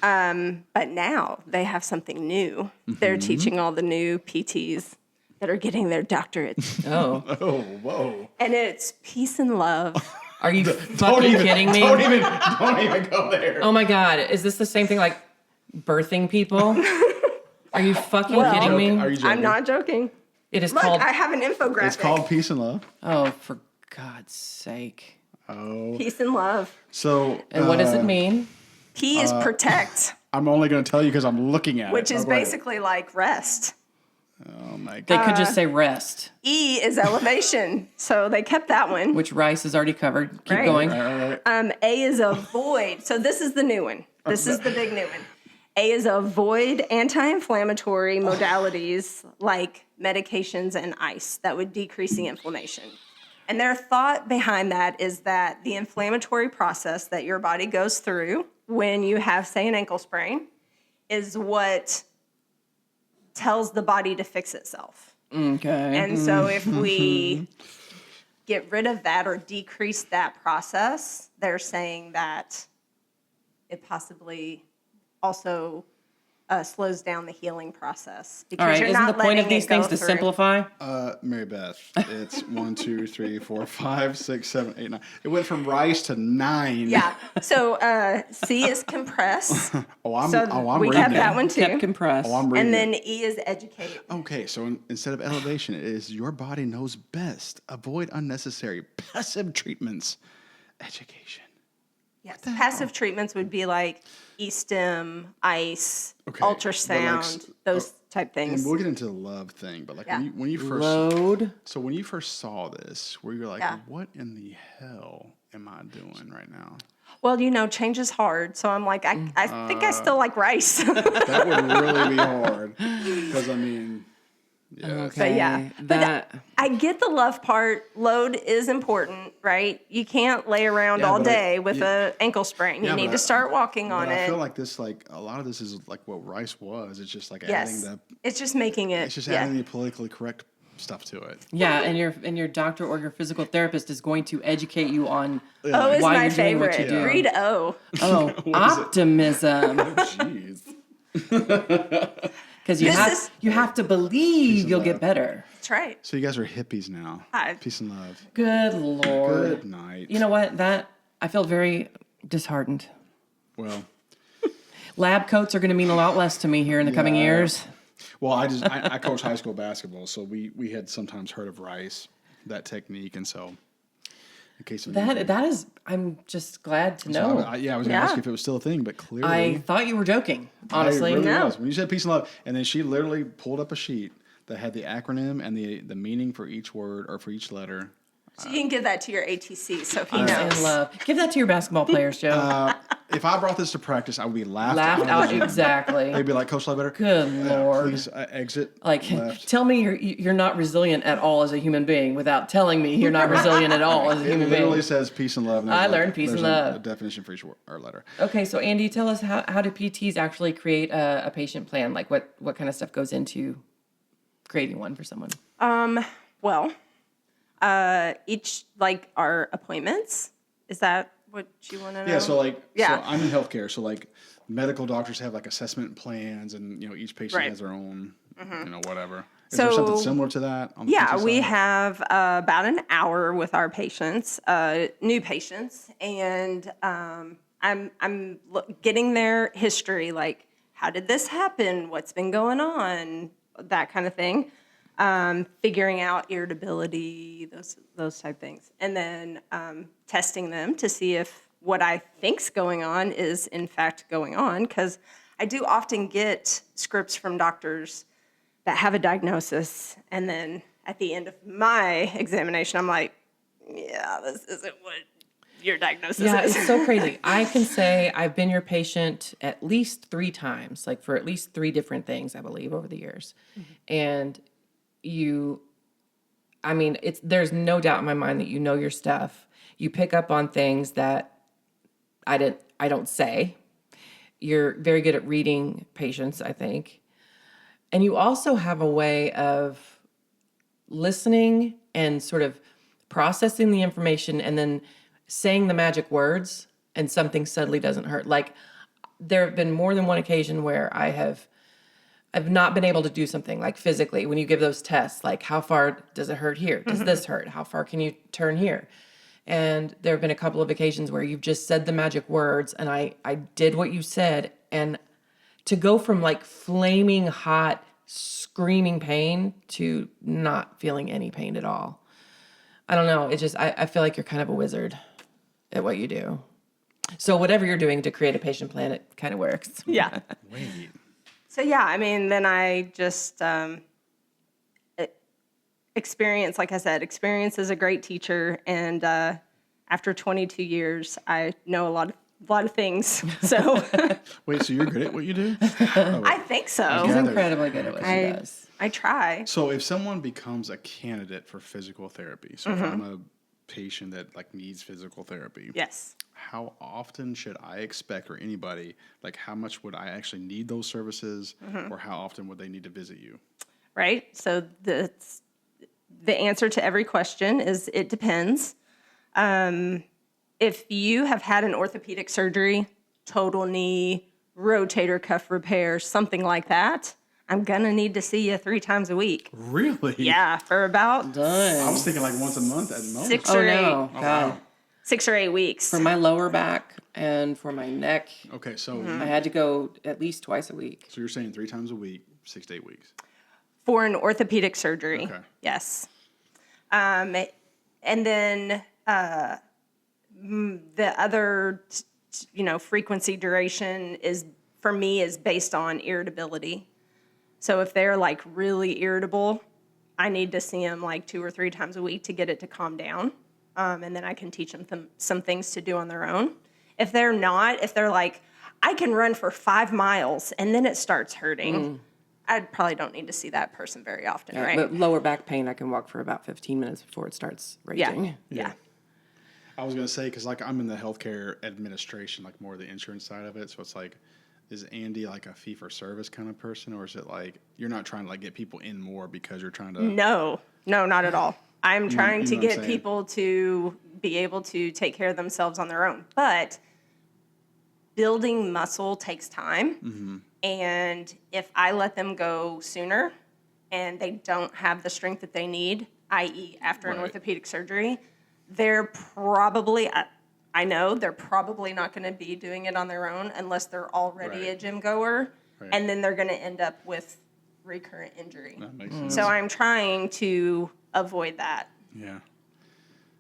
But now they have something new. They're teaching all the new PTs that are getting their doctorates. Oh, Oh, whoa! And it's peace and love. are you fucking kidding me? Don't even go there. Oh my God, is this the same thing like birthing people? Are you fucking kidding me? Are you joking? I'm not joking. It is Look, called. I have an infographic. It's called peace and love. Oh, for God's sake! Oh, Peace and love. so And what does it mean? P is protect, I'm only going to tell you because I'm looking at which it. is Oh, go ahead. basically like rest. Oh my They God. could just say rest, E is elevation. So they kept that one. which Rice has already covered. Keep Right. going. A is avoid. So this is the new one. This is the big new one. A is avoid anti-inflammatory modalities like medications and ice that would decrease the inflammation. And their thought behind that is that the inflammatory process that your body goes through when you have, say, an ankle sprain is what tells the body to fix itself. Okay. And so if we get rid of that or decrease that process, they're saying that it possibly also slows down the healing process. Because All right. you're Isn't not the point of letting these it go things to through. simplify? Mary Beth, it's 1, 2, 3, 4, 5, 6, 7, 8, 9. It went from rice to 9. Yeah. So C is compress. I'm we reading kept it. that one too. Kept compressed. Oh, I'm reading And then it. E is educate. Okay, so instead of elevation, it is your body knows best. Avoid unnecessary passive treatments. Education. Yes. Passive treatments would be like e-stim, ice, Okay, but like ultrasound, those type And things. we'll get into the love thing, but like Yeah. when you first Load. when you first saw this, where you're like, Yeah. what in the hell am I doing right now? Well, change is hard. So I'm like, I think I still like rice. That would really be hard because I mean, yeah, Okay. But yeah, That. I get the love part. Load is important, right? You can't lay around Yeah, all but day with yeah. a ankle sprain. You Yeah, need but to start walking on But I it. feel like this, like a lot of this is like what rice was. It's just like Yes, adding it's just making it. it's just yeah. adding the politically correct stuff to it. Yeah, and your doctor or your physical therapist is going to educate you on O is why my you're doing what you favorite. do. Read O. Oh, What is it? optimism. Jeez. Because This you have to believe and you'll love. get better. That's right. So you guys are hippies now. Hi. Peace and love. Good Lord. Good night. You know what? I feel very disheartened. Well, Lab coats are going to mean a lot less to me here in the coming Yeah. years. well, I coach high school basketball, so we had sometimes heard of rice, that technique, and so in case of anything. That is, I'm just glad to So know. I was going to Yeah. ask you if it was still a thing, but clearly I thought you were joking, honestly. I really No. was. When you said peace and love, and then she literally pulled up a sheet that had the acronym and the meaning for each word or for each letter. So you can give that to your ATC so he And knows. love. Give that to your basketball players, Joe. If I brought this to practice, I would be laughed Laughed out. out of the gym. exactly. They'd be like, Coach Ledbetter, Good Lord. please exit Like, left. tell me you're not resilient at all as a human being without telling me you're not resilient at all as a It human literally being. says peace and love. And I there's learned peace and there's love. A definition for each word or letter. Okay, so Andy, tell us how do PTs actually create a patient plan? Like what kind of stuff goes into creating one for someone? Well, each like our appointments. Is that what you want to know? Yeah, so like, Yeah. so I'm in healthcare, so like medical doctors have like assessment plans, and each patient Right. Mm-hmm. has their own, whatever. Is there something So- similar to that? On the Yeah, PT we side? have about an hour with our patients, new patients, and I'm getting their history, like how did this happen, what's been going on, that kind of thing, figuring out irritability, those type things, and then testing them to see if what I think's going on is in fact going on, because I do often get scripts from doctors that have a diagnosis, and then at the end of my examination, I'm like, yeah, this isn't what your diagnosis Yeah, is. it's so crazy. I can say I've been your patient at least 3 times, like for at least 3 different things, I believe, over the years. And there's no doubt in my mind that you know your stuff. You pick up on things that I don't say. You're very good at reading patients, I think. And you also have a way of listening and sort of processing the information and then saying the magic words and something suddenly doesn't hurt. Like there have been more than one occasion where I've not been able to do something like physically when you give those tests, like how far does it hurt here? Does this hurt? How far can you turn here? And there have been a couple of occasions where you've just said the magic words and I did what you said, and to go from like flaming hot, screaming pain to not feeling any pain at all. I don't know. It just, I feel like you're kind of a wizard at what you do. So whatever you're doing to create a patient plan, it kind of works. Yeah. Wait. So yeah, I mean, then I just experience, like I said, experience is a great teacher, and after 22 years, I know a lot of things. So Wait, so you're good at what you do? I think She's so. gathered. incredibly good at what she does. I try. So if someone becomes a candidate for physical therapy, so if Mm-hmm. I'm a patient that like needs physical therapy, Yes. how often should I expect, or anybody, like how much would I actually need those services, Mm-hmm. or how often would they need to visit you? Right? So the answer to every question is it depends. If you have had an orthopedic surgery, total knee, rotator cuff repair, something like that, I'm going to need to see you 3 times a week. Really? Yeah, for about I was thinking like once a month at most. 6 Oh or 8, no, God. 6 or 8 weeks. For my lower back and for my neck, Okay, so I had to go at least twice a week. so you're saying 3 times a week, 6 to 8 weeks. For an orthopedic surgery. Okay. Yes. And then the other, frequency duration is, for me, is based on irritability. So if they're like really irritable, I need to see them like 2 or 3 times a week to get it to calm down. And then I can teach them some things to do on their own. If they're not, if they're like, I can run for 5 miles and then it starts hurting, I probably don't need to see that person very often, right? But lower back pain, I can walk for about 15 minutes before it starts raging. Yeah. I was gonna say because like I'm in the healthcare administration, like more the insurance side of it. So it's like, is Andy like a fee for service kind of person, or is it like you're not trying to like get people in more because you're trying to? No, not at all. I'm trying you to know what I'm get saying? people to be able to take care of themselves on their own. But building muscle takes time. And if I let them go sooner and they don't have the strength that they need, i.e. after an Right. orthopedic surgery, they're probably, I know they're probably not going to be doing it on their own unless they're already Right. a gym goer. Right. And then they're going to end up with recurrent injury. That makes sense. So I'm trying to avoid that. Yeah.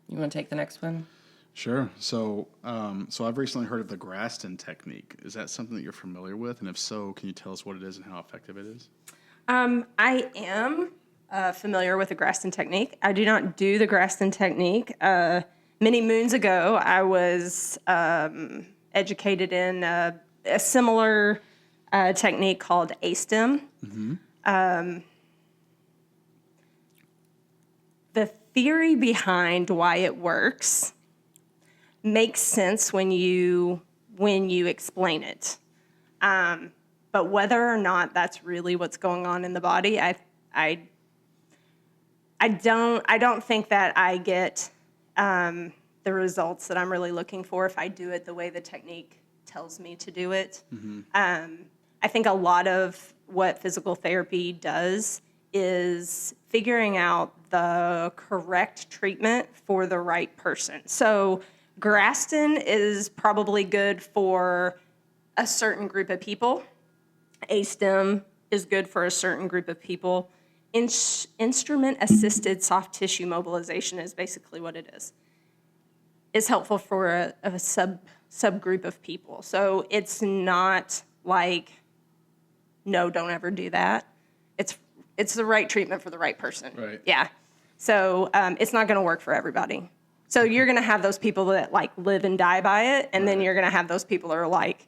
You want to take the next one? Sure. So, so I've recently heard of the Graston technique. Is that something that you're familiar with? And if so, can you tell us what it is and how effective it is? I am familiar with the Graston technique. I do not do the Graston technique. Many moons ago, I was educated in a similar technique called A-stem. The theory behind why it works makes sense when you explain it. But whether or not that's really what's going on in the body, I don't think that I get the results that I'm really looking for if I do it the way the technique tells me to do it. I think a lot of what physical therapy does is figuring out the correct treatment for the right person. So Graston is probably good for a certain group of people. A-stem is good for a certain group of people. Instrument-assisted soft tissue mobilization is basically what it is. It's helpful for a subgroup of people. So it's not like, no, don't ever do that. It's the right treatment for the right person. Right. Yeah. So it's not going to work for everybody. So you're going to have those people that like live and die by it, and then you're going to have those people that are like,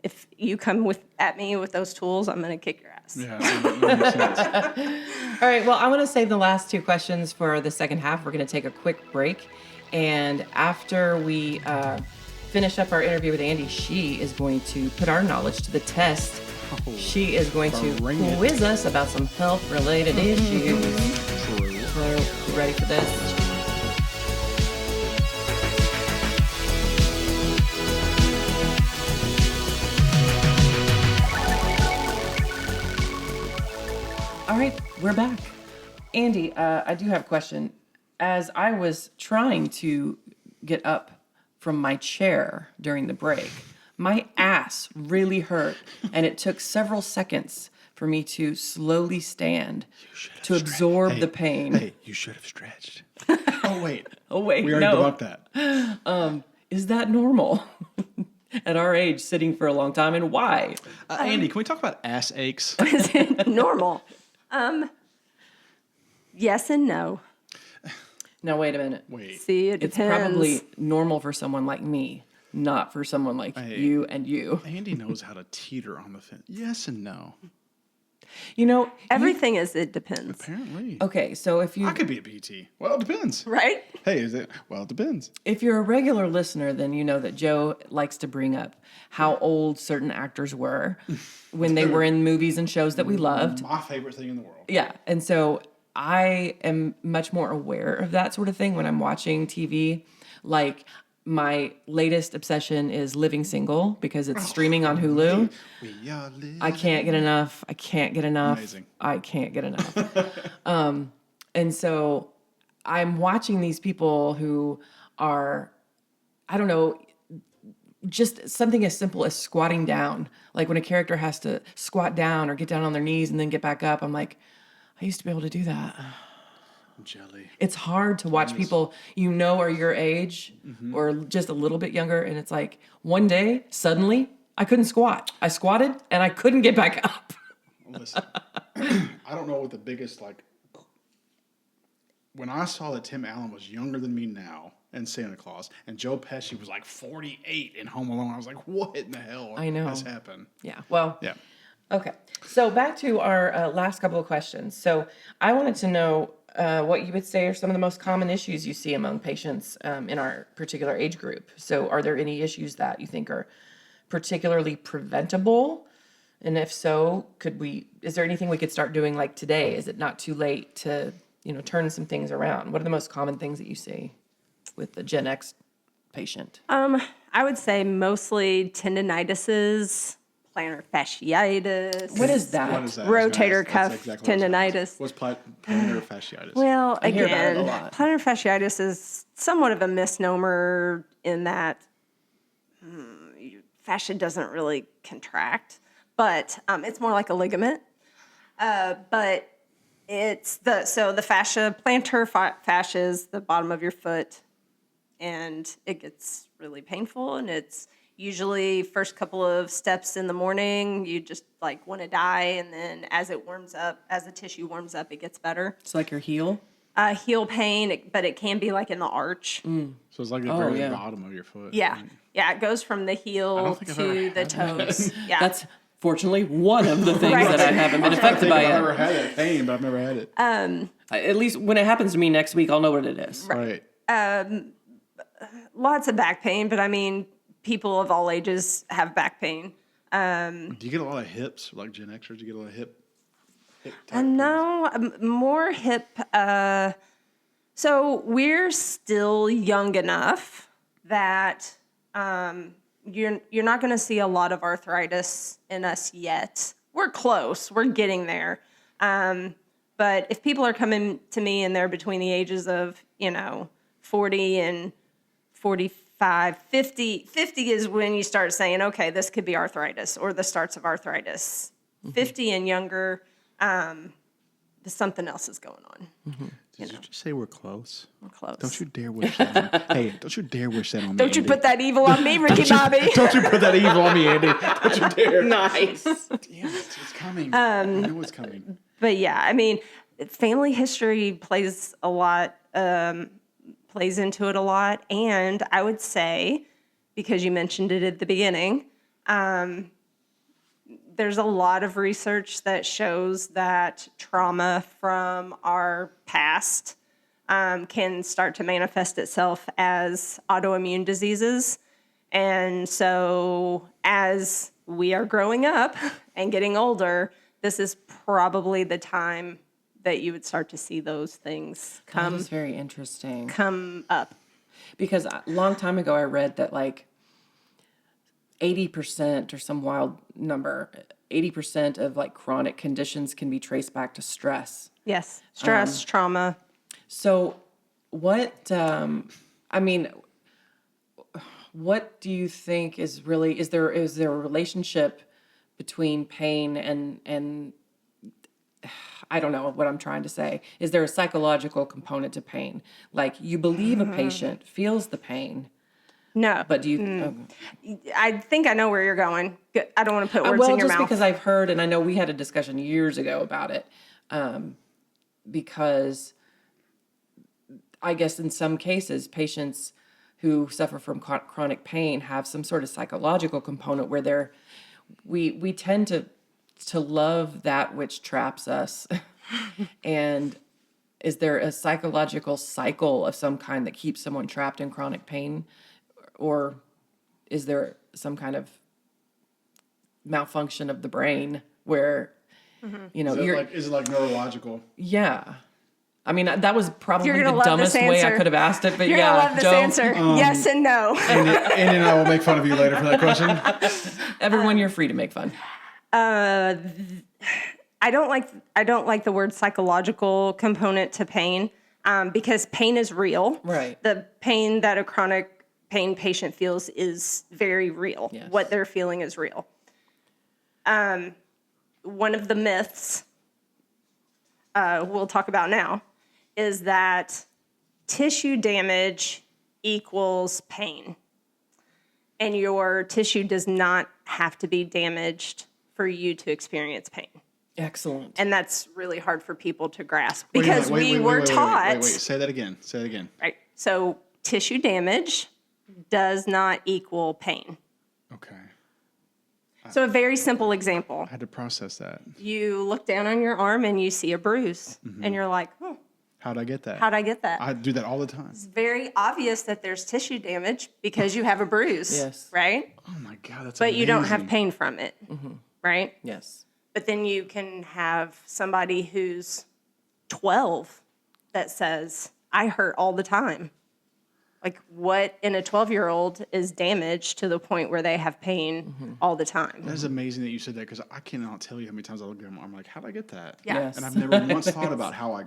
if you come at me with those tools, I'm going to kick your ass. Yeah, that makes sense. All right, well, I want to save the last 2 questions for the second half. We're going to take a quick break. And after we finish up our interview with Andi, she is going to put our knowledge to the test. She is going to Bring it. quiz us about some health-related issues. True. So, you ready for this? All right, we're back. Andi, I do have a question. As I was trying to get up from my chair during the break, my ass really hurt, and it took several seconds for me to slowly stand to absorb the pain. Hey, you should have stretched. Oh, wait. Oh, wait, We already no. debunked that. Is that normal at our age, sitting for a long time, and why? Andy, can we talk about ass aches? Is it normal? Yes and no. Now, wait a minute. Wait. See, it It's depends. probably normal for someone like me, not for someone like you and you. Andy knows how to teeter on the fence. Yes and no. You know, Everything is, it depends, Apparently. okay, so if you I could be a PT. Well, it depends. right? Hey, is it? Well, it depends. if you're a regular listener, then you know that Joe likes to bring up how old certain actors were when they were in movies and shows that we loved. My favorite thing in the world. Yeah, and so I am much more aware of that sort of thing when I'm watching TV. Like, my latest obsession is Living Single because it's streaming on Hulu. We are living. I can't get enough. I can't get enough. Amazing. I can't get enough. And so I'm watching these people who are, I don't know, just something as simple as squatting down. Like when a character has to squat down or get down on their knees and then get back up, I'm like, I used to be able to do that. Jelly. It's hard to watch people you know are your age or just a little bit younger, and it's like one day, suddenly, I couldn't squat. I squatted and I couldn't get back up. Listen, I don't know what the biggest, like, when I saw that Tim Allen was younger than me now in Santa Claus, and Joe Pesci was like 48 in Home Alone, I was like, what in the hell I know. has happened? Yeah. Well, Yeah. okay. So back to our last couple of questions. So I wanted to know what you would say are some of the most common issues you see among patients in our particular age group. So are there any issues that you think are particularly preventable? And if so, is there anything we could start doing like today? Is it not too late to, turn some things around? What are the most common things that you see with the Gen X patient? I would say mostly tendinitises, plantar fasciitis. What is that? What is that? Rotator That's cuff exactly what I was gonna ask. tendinitis. What's plantar fasciitis? Well, I hear about it a again, lot. plantar fasciitis is somewhat of a misnomer in that fascia doesn't really contract, but it's more like a ligament. But it's the fascia, plantar fascia is the bottom of your foot, and it gets really painful, and it's usually first couple of steps in the morning, you just like want to die, and then as the tissue warms up, it gets better. It's like your heel. Heel pain, but it can be like in the arch. So it's like the very yeah. bottom of your foot. Yeah. Yeah, it goes from the heel don't think I've ever to the had toes. Yeah. That's fortunately one of the things Right. that I haven't been I affected think by I've yet. never had that pain, but I've never had it. At least when it happens to me next week, I'll know what it is. Right. Lots of back pain, but I mean, people of all ages have back pain. Do you get a lot of hips, like GenXers? Do you get a lot of hip type No, more hip. So we're still young enough that you're not going to see a lot of arthritis in us yet. We're close. We're getting there. But if people are coming to me and they're between the ages of 40 and 45, 50 is when you start saying, okay, this could be arthritis or the starts of arthritis. 50 and younger, something else is going on. Did you just say we're close? We're close. Don't you dare wish that on me. Hey, don't you dare wish that on me. Don't you Andy. put that evil on me, Ricky Bobby. Don't you put that evil on me, Andy. Don't you dare. Nice. Damn it, it's coming. I know it's coming. But yeah, I mean, family history plays a lot, plays into it a lot. And I would say, because you mentioned it at the beginning, there's a lot of research that shows that trauma from our past can start to manifest itself as autoimmune diseases. And so as we are growing up and getting older, this is probably the time that you would start to see those things That is very interesting. come up. Because a long time ago, I read that like 80% or some wild number, 80% of like chronic conditions can be traced back to stress. Yes, stress, trauma. So what, what do you think is there a relationship between pain and I don't know what I'm trying to say. Is there a psychological component to pain? Like you believe a patient feels the pain, No, but do you? I think I know where you're going. I don't want to put words Well, in your just mouth. because I've heard, and I know we had a discussion years ago about it, because I guess in some cases, patients who suffer from chronic pain have some sort of psychological component where we tend to love that which traps us. And is there a psychological cycle of some kind that keeps someone trapped in chronic pain? Or is there some kind of malfunction of the brain where, Is it like neurological? yeah. I mean, that was probably You're the gonna love dumbest this way I answer. could have asked it, but You're yeah, gonna love this Joe, answer. Yes and no. Andy and I will make fun of you later for that question. everyone, you're free to make fun. I don't like the word psychological component to pain because pain is real. Right. The pain that a chronic pain patient feels is very real. Yes. What they're feeling is real. One of the myths we'll talk about now is that tissue damage equals pain. And your tissue does not have to be damaged for you to experience pain. Excellent. And that's really hard for people to grasp because we were taught. Wait, say that again. Say it again. Right. So tissue damage does not equal pain. Okay. So a very simple example. I had to process that. You look down on your arm and you see a bruise and you're like, How'd I get that? how'd I get that? I do that all the time. It's very obvious that there's tissue damage because you have a bruise, Yes. right? Oh my God, that's But you don't have amazing. pain from it, right? Yes. But then you can have somebody who's 12 that says, I hurt all the time. Like, what in a 12-year-old is damaged to the point where they have pain all the time? That is amazing that you said that because I cannot tell you how many times I look at them. I'm like, how'd I get that? Yeah. Yes. And I've never once thought about how I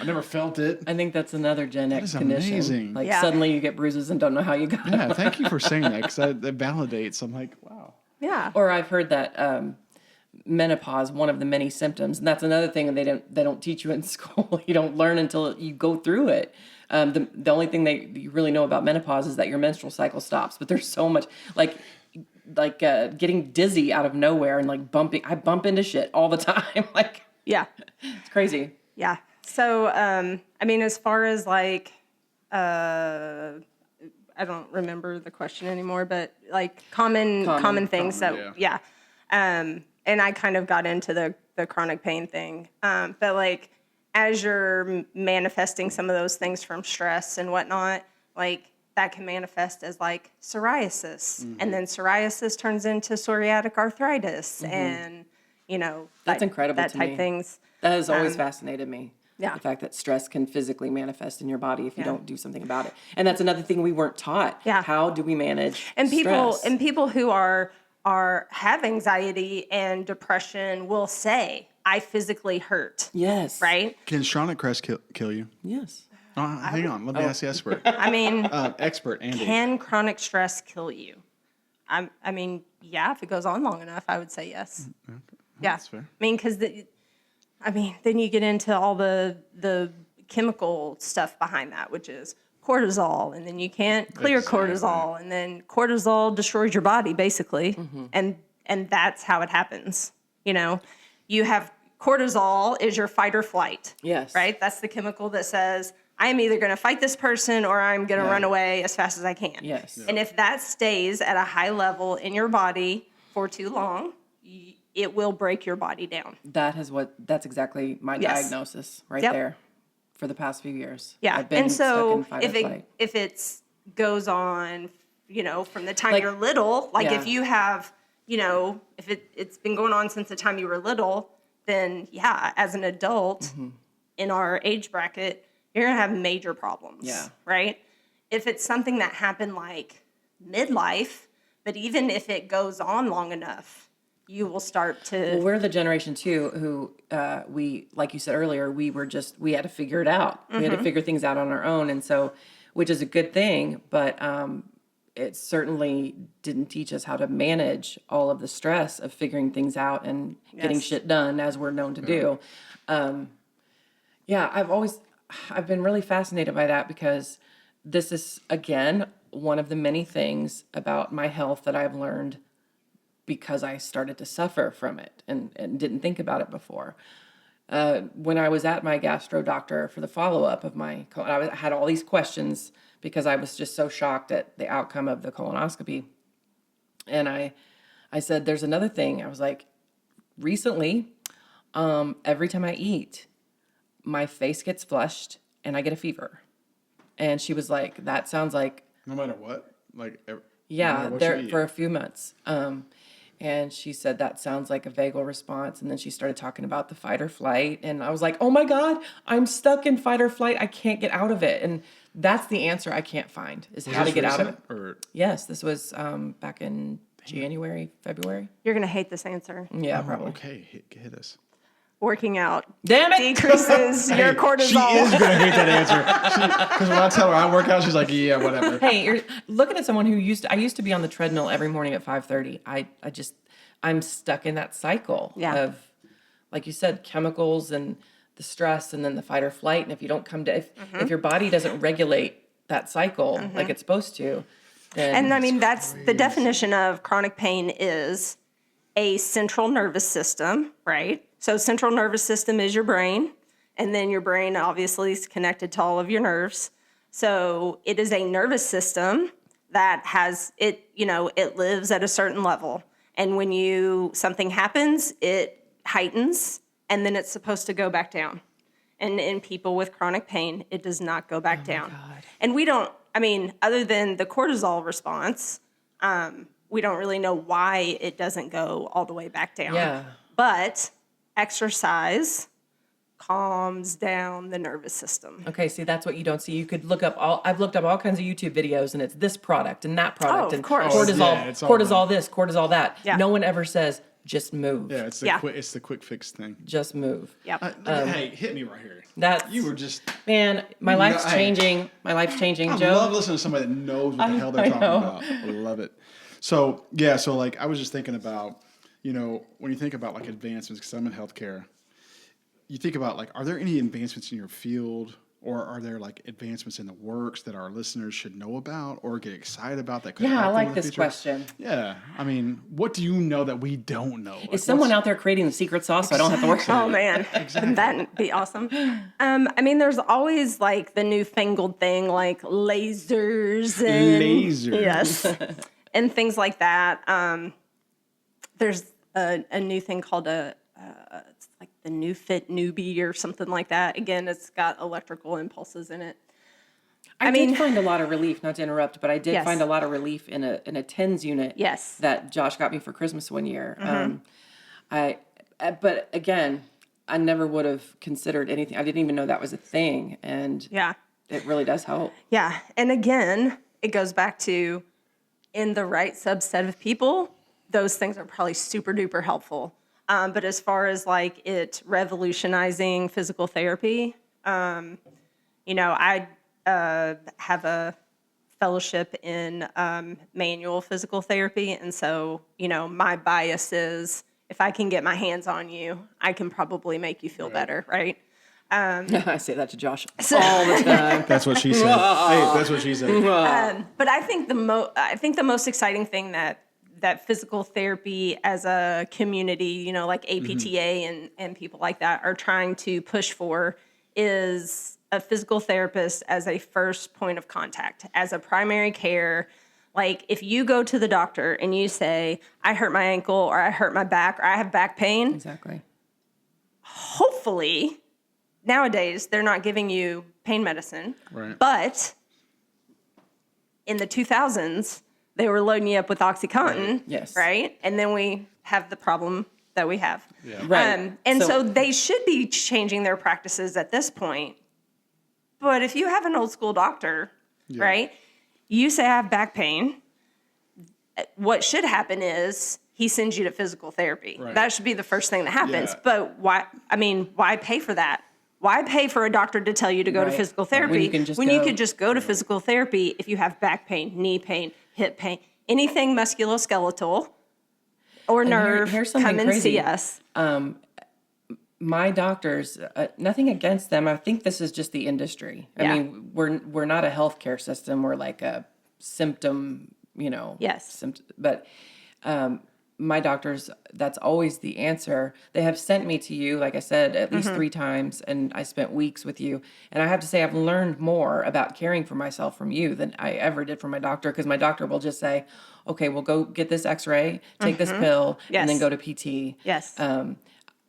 never felt it. I think that's another Gen X is condition. amazing. Like Yeah. suddenly you get bruises and don't know how you got Yeah, them. thank you for saying that because that validates. I'm like, wow. Yeah. Or I've heard that menopause, one of the many symptoms, and that's another thing they don't teach you in school. You don't learn until you go through it. The only thing you really know about menopause is that your menstrual cycle stops. But there's so much like getting dizzy out of nowhere and like bumping. I bump into shit all the time. Like Yeah. it's crazy. Yeah. So, I mean, as far as like, I don't remember the question anymore, but like common things yeah. and I kind of got into the chronic pain thing. But like, as you're manifesting some of those things from stress and whatnot, like that can manifest as like psoriasis. And then psoriasis turns into psoriatic arthritis and, That's incredible that to type me. things. That has always fascinated me. Yeah. The fact that stress can physically manifest in your body if you don't do something about it. And that's another thing we weren't taught. Yeah. How do we manage And stress? people who have anxiety and depression will say, I physically hurt. Yes. Right? Can chronic stress kill you? Yes. Hang on. Let me ask the expert. I mean, Expert, Andy. can chronic stress kill you? I mean, yeah, if it goes on long enough, I would say yes. Yeah. That's fair. I mean, because then you get into all the chemical stuff behind that, which is cortisol, and then you can't clear Exactly. cortisol, and then cortisol destroys your body basically, and that's how it happens. You have cortisol is your fight or flight. Yes. Right. That's the chemical that says I am either going to fight this person or I'm going to run away as fast as I can. Yes. Yeah. And if that stays at a high level in your body for too long, it will break your body down. That's exactly my Yes. diagnosis right Yep. there for the past few years. Yeah. I've been And stuck so in fight or flight. if it goes on, from the time Like- you're little, like Yeah. if you have, if it's been going on since the time you were little, then yeah, as an adult Mm-hmm. in our age bracket, you're going to have major problems. Yeah. Right? If it's something that happened like midlife, but even if it goes on long enough, you will start to. Well, we're the generation too who we, like you said earlier, we had to figure it out. We had to figure things out on our own, and so, which is a good thing, but it certainly didn't teach us how to manage all of the stress of figuring things out and getting Yes. shit done as we're known to do. I've been really fascinated by that because this is again one of the many things about my health that I've learned because I started to suffer from it and didn't think about it before. When I was at my gastro doctor for the follow-up of I had all these questions because I was just so shocked at the outcome of the colonoscopy. And I said, there's another thing. I was like, recently, every time I eat, my face gets flushed and I get a fever. And she was like, that sounds like... No matter what? Like, Yeah, what there you eat. for a few months. And she said, that sounds like a vagal response. And then she started talking about the fight or flight. And I was like, oh my God, I'm stuck in fight or flight. I can't get out of it. And that's the answer I can't find is how to get out of it. Or Yes, this was back in January, February. You're going to hate this answer. Yeah, probably. okay, hit us. Working out Damn it! decreases your cortisol. She is gonna hate that answer. Because when I tell her I work out, she's like, yeah, whatever. Hey, you're looking at someone who I used to be on the treadmill every morning at 5:30. I'm stuck in that cycle of, like you said, chemicals and the stress and then the fight or flight. And if you don't if your body doesn't regulate that cycle like it's supposed to, then And I mean, that's the definition of chronic pain is a central nervous system, right? So central nervous system is your brain, and then your brain obviously is connected to all of your nerves. So it is a nervous system that has it, it lives at a certain level. And when something happens, it heightens, and then it's supposed to go back down. And in people with chronic pain, it does not go back down. God. And we don't, other than the cortisol response, we don't really know why it doesn't go all the way back down. Yeah. But exercise calms down the nervous system. Okay, see, that's what you don't see. You could look up I've looked up all kinds of YouTube videos, and it's this product and that product, of and course. cortisol, Yeah, it's all cortisol this, cortisol that. Yeah. No one ever says, just move. Yeah, it's the Yeah. it's the quick fix thing. Just move. Yep. Hey, hit me right here. That's You were just. man, my life's Hey. changing. My life's changing, I Joe. love listening to somebody that knows what the hell they're I talking know. about. I love it. So yeah, so like I was just thinking about, when you think about like advancements, because I'm in healthcare, you think about like, are there any advancements in your field, or are there like advancements in the works that our listeners should know about or get excited about that could Yeah, I help them like in the this future? question. Yeah, what do you know that we don't know? Like, Is someone out there creating the secret sauce so I don't have to work? Oh man, wouldn't that be awesome? There's always like the newfangled thing, like lasers and Lasers. yes, and things like that. There's a new thing called it's like the New Fit Newbie or something like that. Again, it's got electrical impulses in it. I did find a lot of relief, not to interrupt, but I did Yes. find a lot of relief in a TENS unit. Yes. That Josh got me for Christmas one year. But again, I never would have considered anything. I didn't even know that was a thing, and Yeah. it really does help. Yeah. And again, it goes back to in the right subset of people, those things are probably super duper helpful. But as far as like it revolutionizing physical therapy, I have a fellowship in manual physical therapy. And so, my bias is if I can get my hands on you, I can probably make you feel better, right? I say that to Josh all the time. That's what she said. Hey, that's what she said. But I think the most exciting thing that physical therapy as a community, like APTA and people like that are trying to push for is a physical therapist as a first point of contact, as a primary care. Like if you go to the doctor and you say, I hurt my ankle or I hurt my back or I have back pain, Exactly. hopefully nowadays they're not giving you pain medicine. Right. But in the 2000s, they were loading you up with OxyContin. Right. Yes. Right? And then we have the problem that we have. Yeah. Right. And so they should be changing their practices at this point. But if you have an old school doctor, right, you say I have back pain, what should happen is he sends you to physical therapy. Right. That should be the first thing that happens. Yeah. But why pay for that? Why pay for a doctor to tell you to go to Right. physical When therapy you can just you go. could just go to physical therapy if you have back pain, knee pain, hip pain, anything musculoskeletal or nerve, here's something come and crazy. see us. My doctors, nothing against them. I think this is just the industry. I Yeah. mean, we're not a healthcare system. We're like a symptom, Yes. But my doctors, that's always the answer. They have sent me to you, like I said, at least 3 times, and I spent weeks with you. And I have to say, I've learned more about caring for myself from you than I ever did from my doctor, because my doctor will just say, okay, we'll go get this x-ray, take this pill, and then Yes. go to PT. Yes.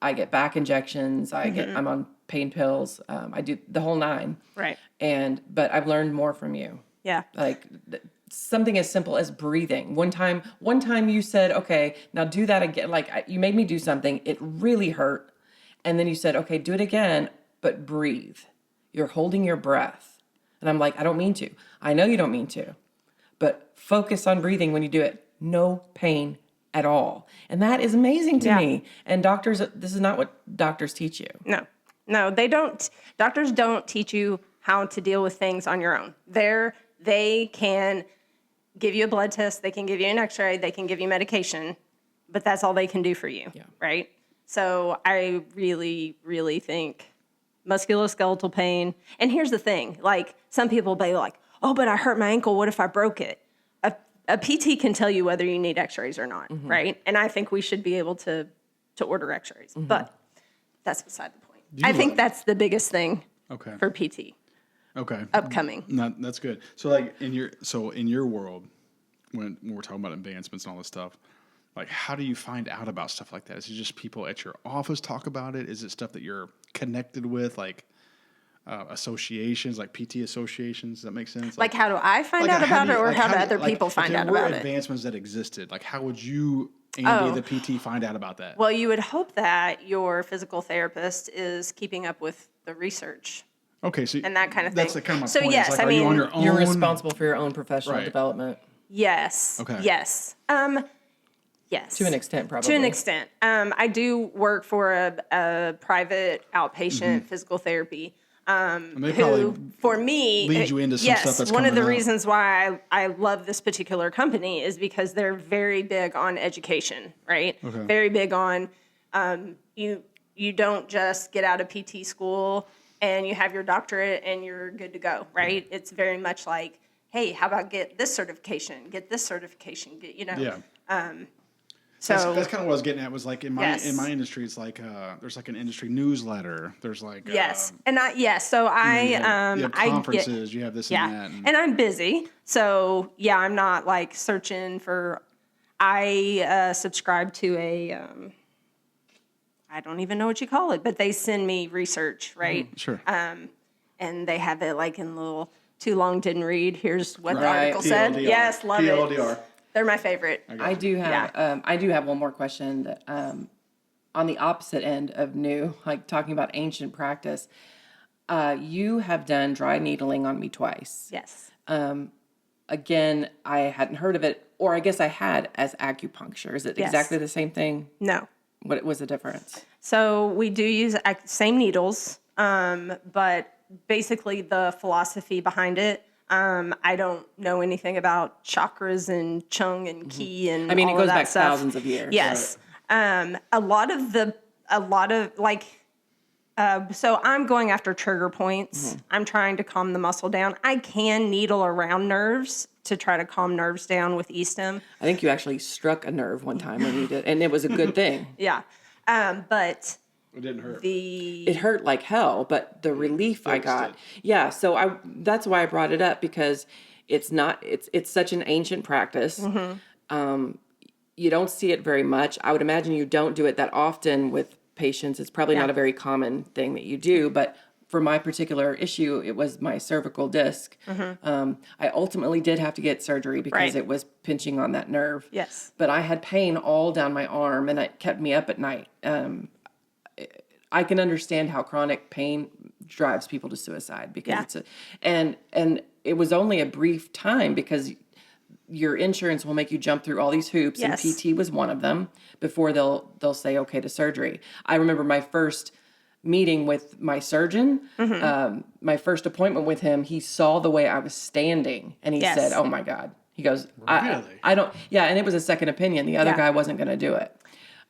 I get back injections. I'm on pain pills. I do the whole 9. Right. But I've learned more from you. Yeah. Like something as simple as breathing. One time you said, okay, now do that again. Like you made me do something. It really hurt. And then you said, okay, do it again, but breathe. You're holding your breath. And I'm like, I don't mean to. I know you don't mean to, but focus on breathing when you do it. No pain at all. And that is amazing to me. And doctors, this is not what doctors teach you. No, they don't. Doctors don't teach you how to deal with things on your own. They can give you a blood test, they can give you an x-ray, they can give you medication, but that's all they can do for you, right? So I really, really think musculoskeletal pain, and here's the thing, like some people be like, oh, but I hurt my ankle, what if I broke it? A PT can tell you whether you need x-rays or not, right? And I think we should be able to order x-rays. But that's beside the point. Do you I think love- that's the biggest thing Okay. for PT Okay. upcoming. No, that's good. So like in your world, when we're talking about advancements and all this stuff, like how do you find out about stuff like that? Is it just people at your office talk about it? Is it stuff that you're connected with, like associations, like PT associations? Does that make sense? Like, how do I find like, out about do it, you- or like, how do do- other like, people if find there out were about it? advancements that existed, like how would you, Andy, the PT, find out about that? Well, you would hope that your physical therapist is keeping up with the research Okay, so and that kind of that's thing. kind of my So, point. yes, It's like, I are you on mean, your own? You're responsible for your own professional Right. development Yes. Okay. Yes. Yes. to an extent, probably. To an extent. I do work for a private outpatient physical therapy. And they Who, probably for me, lead you into some yes, stuff that's one of coming the out. reasons why I love this particular company is because they're very big on education, right? Okay. Very big on you don't just get out of PT school and you have your doctorate and you're good to go, right? It's very much like, hey, how about get this certification, get this certification, get Yeah. So That's kind of what I was getting at. Was like in my Yes. industry, it's like there's like an industry newsletter. There's like yes, and so I you have I get conferences. You have this and that. and I'm busy, so yeah, I'm not like searching for. I subscribe to a. I don't even know what you call it, but they send me research, right? Sure. And they have it like in little too long didn't read. Here's what the Right. article said. TLDR. Yes, love TLDR. it. They're my favorite. I do have one more question that on the opposite end of new, like talking about ancient practice. You have done dry needling on me twice. Yes. Again, I hadn't heard of it, or I guess I had, as acupuncture. Is it Yes. exactly the same thing? No. What was the difference? So we do use same needles, but basically the philosophy behind it. I don't know anything about chakras and chung and ki and I mean, it all goes of that back stuff. thousands of years. Yes. A lot of like, so I'm going after trigger points. I'm trying to calm the muscle down. I can needle around nerves to try to calm nerves down with e-stim. I think you actually struck a nerve one time when you did, and it was a good thing. Yeah. But It didn't hurt. It hurt like hell, but the relief I fixed got. it. Yeah, so that's why I brought it up, because it's such an ancient practice. You don't see it very much. I would imagine you don't do it that often with patients. It's probably not a very common thing that you do, but for my particular issue, it was my cervical disc. I ultimately did have to get surgery because Right. it was pinching on that nerve. Yes. But I had pain all down my arm, and it kept me up at night. I can understand how chronic pain drives people to suicide because and it was only a brief time because your insurance will make you jump through all these hoops, Yes. and PT was one of them before they'll say okay to surgery. I remember my first meeting with my surgeon, my first appointment with him. He saw the way I was standing, and he Yes. said, "Oh my God." He goes, Really? I don't, yeah, and it was a second opinion. The other Yeah. guy wasn't going to do it.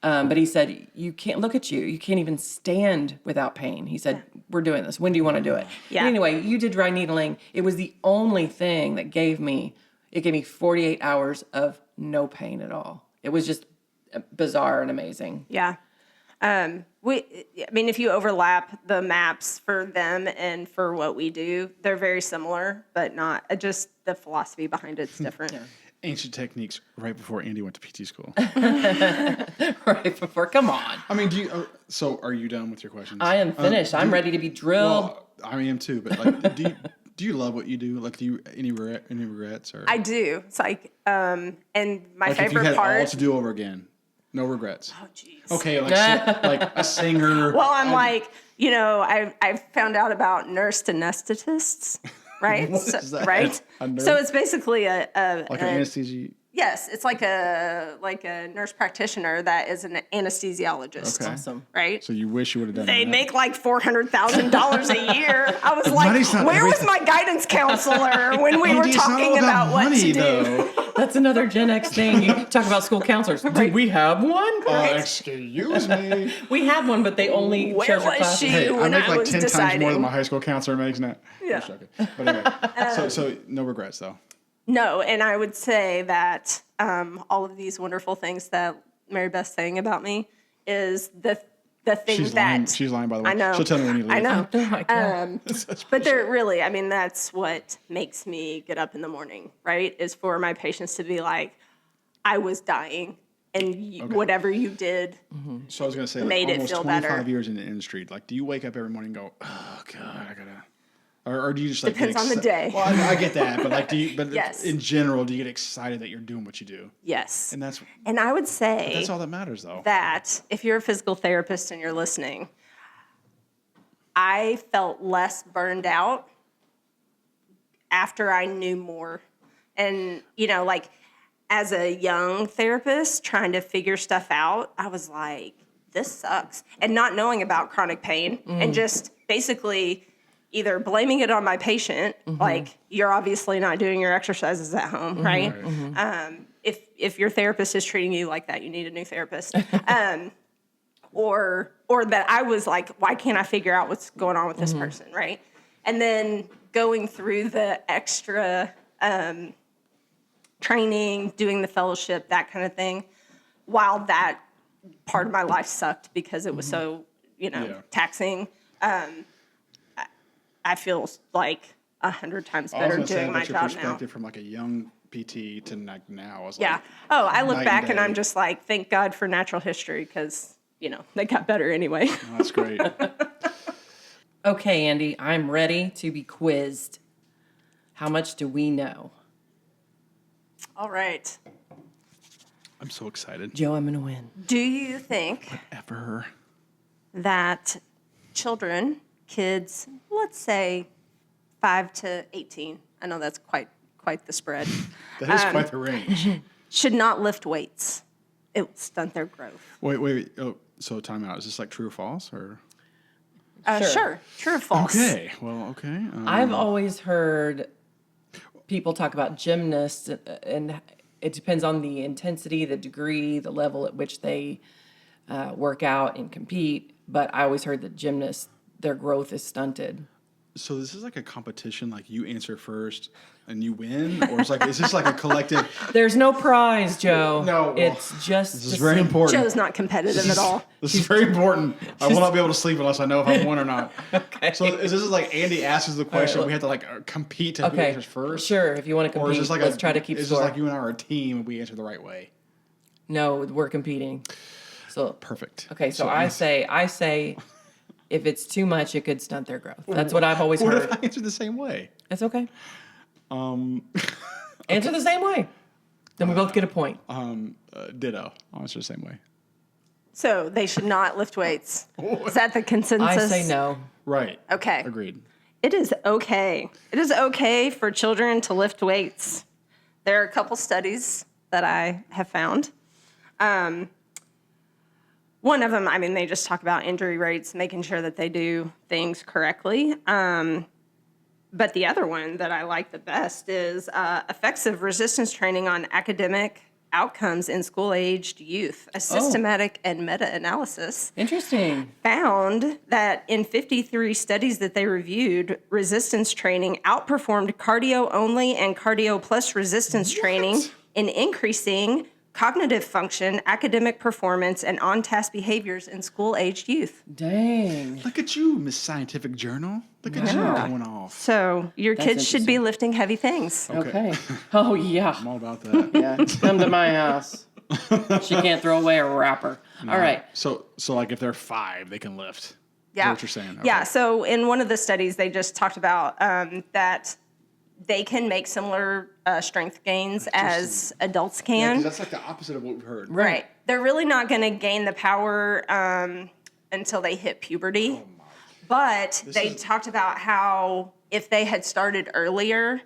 But he said, you can't look at you. You can't even stand without pain. He said, we're doing this. When do you want to do it? Yeah. But anyway, you did dry needling. It was the only thing that gave me 48 hours of no pain at all. It was just bizarre and amazing. Yeah. I mean, if you overlap the maps for them and for what we do, they're very similar, but not just the philosophy behind it's different. Ancient techniques right before Andy went to PT school. Right before, come on. I mean, so are you done with your questions? I am finished. I'm ready to be drilled. Well, I am too, but like, do you love what you do? Like, do you any regrets or I do. It's like, and my like if you favorite had part. all to do over again, no regrets? Oh, jeez. Okay, like like a singer. Well, I'm like, I found out about nurse anesthetists, right? What is that? Right? A nurse? So it's basically like like an anesthesia. yes, it's like a nurse practitioner that is an anesthesiologist. Okay. Awesome. Right? So you wish you would have done They that. make like $400,000 a year. I was money's like, not where was everything. my guidance counselor when we were Andy, it's not all talking about what money, to do? though. That's another Gen X thing. You talk about school counselors. Do we have one? Excuse me. We had one, but they only Where chose our was classes. she? Hey, I when make I like was 10 times more deciding. than my high school counselor makes now. Yeah. But anyway, so no regrets though. No, and I would say that all of these wonderful things that Mary Beth's saying about me is the thing She's that lying. She's lying, by the way. I know. She'll tell me when you leave. I know. Oh my God. But they're really, I mean, that's what makes me get up in the morning, right? Is for my patients to be like, I was dying, and whatever you did. So I was going to say, Made it almost feel 25 better. years in the industry. Like, do you wake up every morning and go, oh, God, I got to... Or do you just like Depends on the day. Well, I get that, but like, Yes. in general, do you get excited that you're doing what you do? Yes. And that's I would say that's all that matters, though. that if you're a physical therapist and you're listening, I felt less burned out after I knew more. And, like as a young therapist trying to figure stuff out, I was like, this sucks. And not knowing about chronic pain and just basically either blaming it on my patient, like you're obviously not doing your exercises at home, right? If your therapist is treating you like that, you need a new therapist. Or that I was like, why can't I figure out what's going on with this person, right? And then going through the extra training, doing the fellowship, that kind of thing, while that part of my life sucked because it was so, taxing, I feel like 100 times better doing my your job now. perspective from like a young PT to like now is like, Yeah. Oh, I look night back and and I'm day. just like, thank God for natural history because, they got better anyway. oh, that's great. Okay, Andy, I'm ready to be quizzed. How much do we know? All right. I'm so excited. Joe, I'm going to win. Do you think Ever. that kids, let's say 5 to 18, I know that's quite the spread, That is quite the range. should not lift weights? It will stunt their growth. Wait. Oh, so time out. Is this like true or false or? Sure. True or false? Okay. Well, okay. I've always heard people talk about gymnasts, and it depends on the intensity, the degree, the level at which they work out and compete. But I always heard that gymnasts, their growth is stunted. So this is like a competition, like you answer first and you win, or is this like a collective? There's no prize, Joe. No, well, it's just This is very important. Joe's not competitive at all. This is very important. I will not be able to sleep unless I know if I won or not. Okay. So is this like Andy asks the question? We have to like compete to who Okay. answers first. Sure, if you want to Or compete, is this like let's try to keep Is score. this like you and I are a team and we answer the right way? No, we're competing. So Perfect. okay, so I say, if it's too much, it could stunt their growth. That's what I've always What heard. if I answer the same way? It's okay. Answer the same way. Then we both get a point. Ditto. I'll answer the same way. So they should not lift weights. Is that the consensus? I say no. Right. Okay. Agreed. It is okay. It is okay for children to lift weights. There are a couple studies that I have found. One of them, they just talk about injury rates, making sure that they do things correctly. But the other one that I like the best is effective resistance training on academic outcomes in school-aged youth. A systematic and meta-analysis Interesting. found that in 53 studies that they reviewed, resistance training outperformed cardio only and cardio plus resistance training in increasing cognitive function, academic performance, and on-task behaviors in school-aged youth. Dang. Look at you, Miss Scientific Journal. Look at you going off. So your kids should be lifting heavy things. Okay. Oh, yeah. I'm all about that. Yeah. Come to my house. She can't throw away a wrapper. All right. So like if they're 5, they can lift. Is Yeah. that what you're saying? Okay. Yeah. So in one of the studies, they just talked about that they can make similar strength gains as adults Yeah, can. 'cause that's like the opposite of what we've heard. Right. They're really not going to gain the power until they hit puberty. But they talked about how if they had started earlier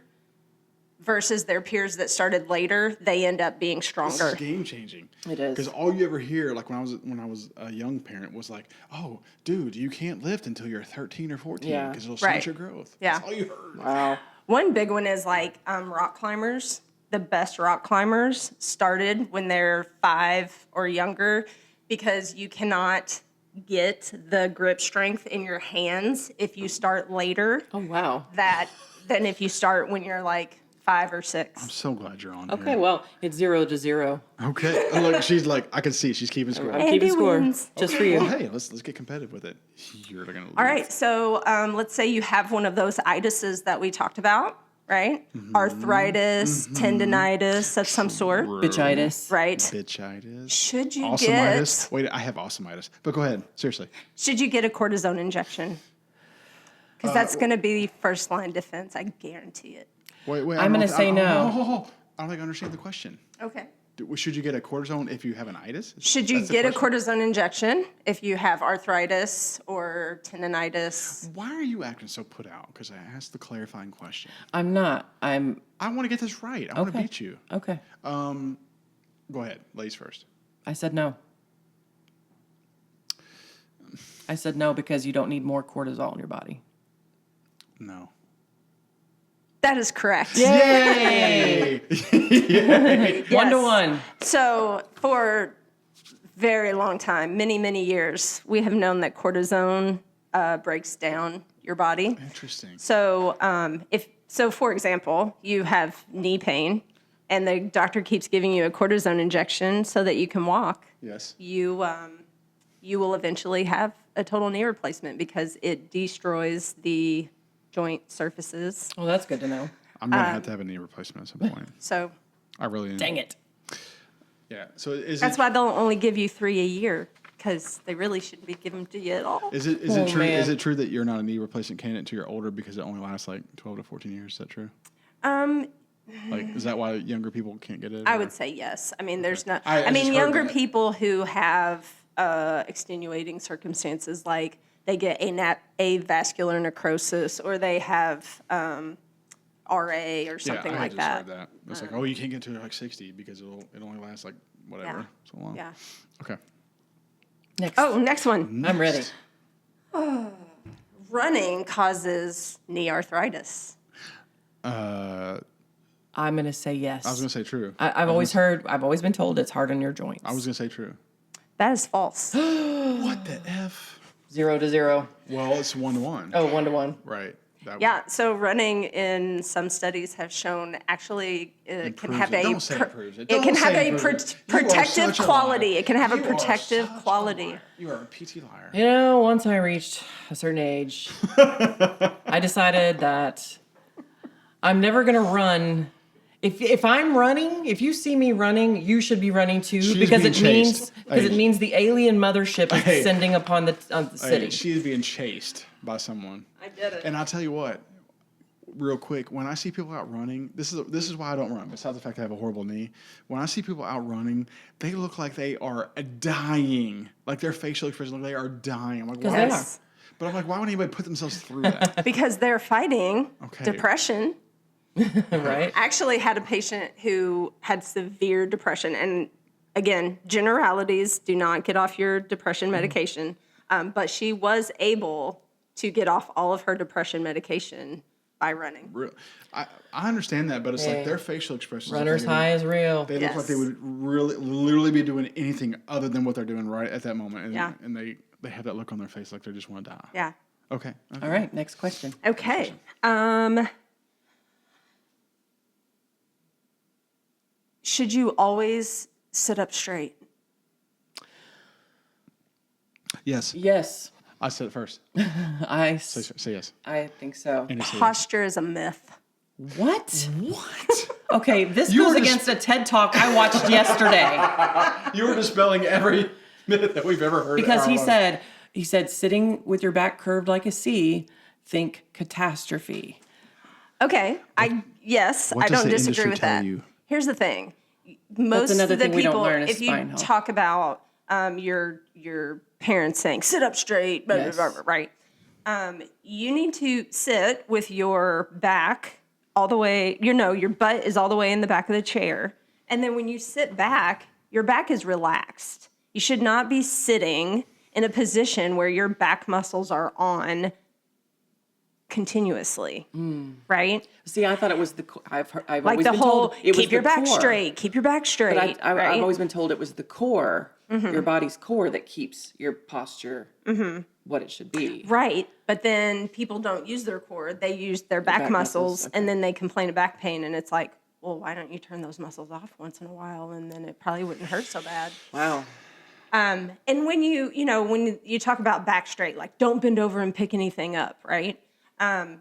versus their peers that started later, they end up being This stronger. is game changing. It is. Because all you ever hear, like when I was a young parent, was like, "Oh, dude, you can't lift until you're 13 or 14 Yeah. because it'll stunt Right. your growth." Yeah. That's all you heard. Wow. One big one is like rock climbers. The best rock climbers started when they're 5 or younger because you cannot get the grip strength in your hands if you start later Oh, wow. than if you start when you're like 5 or 6. I'm so glad you're on Okay, here. well, it's 0 to 0. Okay. Oh, look, she's like, I can see she's keeping score. I'm keeping score wins. just for you. Well, hey, let's get competitive with it. You're gonna lose. All right, so let's say you have one of those itises that we talked about, right? Arthritis, tendinitis of some sort, Bitchitis. right? Bitchitis. Should you Awesomitis. get Wait, I have awesomitis. But go ahead. Seriously. should you get a cortisone injection? Because that's going to be first line defense, I guarantee it. Wait. I'm gonna say no. I don't think I understand the question. Okay. Should you get a cortisone if you have an itis? Should you That's the get a question? cortisone injection if you have arthritis or tendinitis? Why are you acting so put out? Because I asked the clarifying question. I'm not. I want to get this right. I want to Okay. beat you. Okay. Go ahead. Ladies first. I said no. I said no because you don't need more cortisol in your body. No. That is correct. Yay! 1 to 1. So for very long time, many, many years, we have known that cortisone breaks down your body. Interesting. So for example, you have knee pain and the doctor keeps giving you a cortisone injection so that you can walk, Yes. you will eventually have a total knee replacement because it destroys the joint surfaces. Well, that's good to know. I'm gonna have to have a knee replacement at some point. So I really am. Dang it. Yeah. So is that's it why they'll only give you 3 a year because they really shouldn't be giving them to you at all. is it Oh, true? man. Is it true that you're not a knee replacement candidate until you're older because it only lasts like 12 to 14 years? Is that true? Like, is that why younger people can't get it? I or- would say yes. I mean, there's not. I I mean, just heard younger that. people who have extenuating circumstances, like they get avascular necrosis, or they have RA or something I like just that. heard that. It's like, oh, you can't get to like 60 because it only lasts like whatever Yeah. so long. Yeah. Okay. Next. Oh, next one. I'm ready. Running causes knee arthritis. I'm going to say yes. I was gonna say true. I've always been told it's hard on your joints. I was gonna say true. That is false. What the f? 0 to 0. Well, it's 1-1. Oh, 1 to 1. Right. That Yeah, so running in some studies have shown actually it can Improves have it. a Don't say improves it. it Don't can say have a improves it. You are protective such a quality. liar. It can have a You are protective such a quality. liar. You are a PT liar. You know, once I reached a certain age, I decided that I'm never going to run. If I'm running, if you see me running, you should be running too, because being it means chased. because it Hey. means the alien mothership is Hey. descending upon the Hey, city. she is being chased by someone. I did it. And I'll tell you what, real quick, when I see people out running, this is why I don't run. Besides the fact that I have a horrible knee, when I see people out running, they look like they are dying. Like their facial expression, like they are dying. I'm like, 'Cause why? they are. But I'm like, why would anybody put themselves through that? Because they're fighting Okay. depression. Right? I actually had a patient who had severe depression. And again, generalities, do not get off your depression medication. But she was able to get off all of her depression medication by running. Real, I understand that, but it's like Hey. their facial expressions. look Runner's like they high is real. They look like they Yes. would literally be doing anything other than what they're doing right at that moment. And, Yeah. and they have that look on their face like they just want to die. Yeah. Okay. All right, next question. Okay. Should you always sit up straight? Yes. Yes, I said it first. I Say yes. I think so. And say yes. Posture is a myth. What? What? Okay, this You goes were just- against a TED Talk I watched yesterday You were dispelling every minute that we've ever heard. because in he our lives. said sitting with your back curved like a C, think catastrophe. Okay. Yes, What I does don't the disagree industry with tell that. you? Here's the thing. Most another of the thing we don't people, learn is if you spine health. talk about your parents saying sit up straight, blah, blah, Yes. blah, blah, right? You need to sit with your back all the way. Your butt is all the way in the back of the chair, and then when you sit back, your back is relaxed. You should not be sitting in a position where your back muscles are on continuously, right? See, I thought it was I've Like always the been whole told it was keep your the back core. straight, keep your back straight. But I've right? always been told it was the core, your body's core, that keeps your posture what it should be. Right. But then people don't use their core. They use their back muscles, okay. and then they complain of back pain. And it's like, well, why don't you turn those muscles off once in a while? And then it probably wouldn't hurt so bad. Wow. And when when you talk about back straight, like don't bend over and pick anything up, right?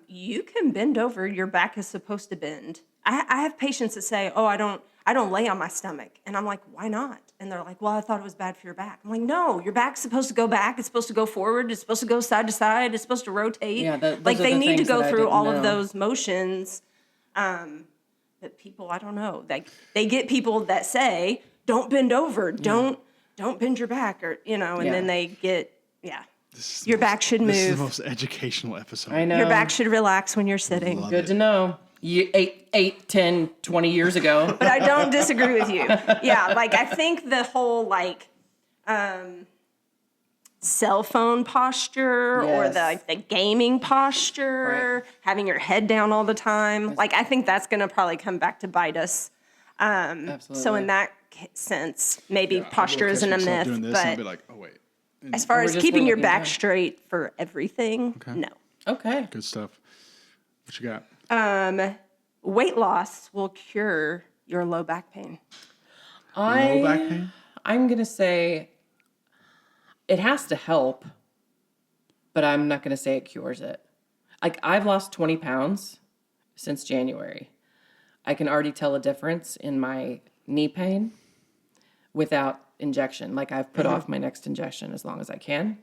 You can bend over. Your back is supposed to bend. I have patients that say, oh, I don't lay on my stomach. And I'm like, why not? And they're like, well, I thought it was bad for your back. I'm like, no, your back's supposed to go back. It's supposed to go forward. It's supposed to go side to side. It's supposed to rotate. Yeah, like they need to go through all of know. those motions. That people, I don't know, they get people that say, don't bend over, don't bend your back, or and then they get your back should move. This is the most educational episode. I know. Your back should relax when you're sitting. Love Good it. to know. 8, 10, 20 years ago. But I don't disagree with you. Yeah, like I think the whole cell phone posture or the gaming posture, having your head down all the time, like I think that's going to probably come back to bite us. Absolutely. So in that sense, maybe posture isn't a myth, doing this and I'll but be like, oh wait, as far as just keeping your looking back down. straight for everything, no. Okay. good stuff. What you got? Weight loss will cure your low back pain. Low back pain? I'm going to say it has to help, but I'm not going to say it cures it. Like, I've lost 20 pounds since January. I can already tell a difference in my knee pain without injection. Like, I've put off my next injection as long as I can.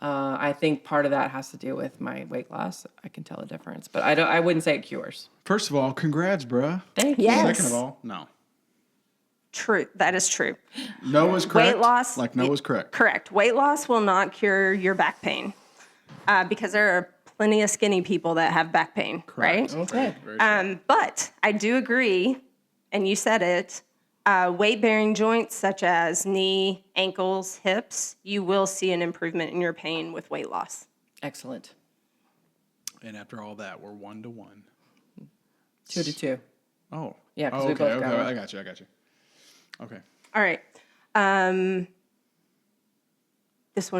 I think part of that has to do with my weight loss. I can tell a difference, but I wouldn't say it cures. First of all, congrats, bruh. Thank you. Yes. Second of all, no. True. That is true. No was correct. Weight loss. Like no was correct. Correct. Weight loss will not cure your back pain because there are plenty of skinny people that have back pain, right? Okay. Very true. But I do agree, and you said it, weight-bearing joints such as knee, ankles, hips, you will see an improvement in your pain with weight loss. Excellent. And after all that, we're 1-1. 2 to 2. Oh. Yeah, 'cause Oh, we okay, both okay. got it. I got you. Okay. All right. This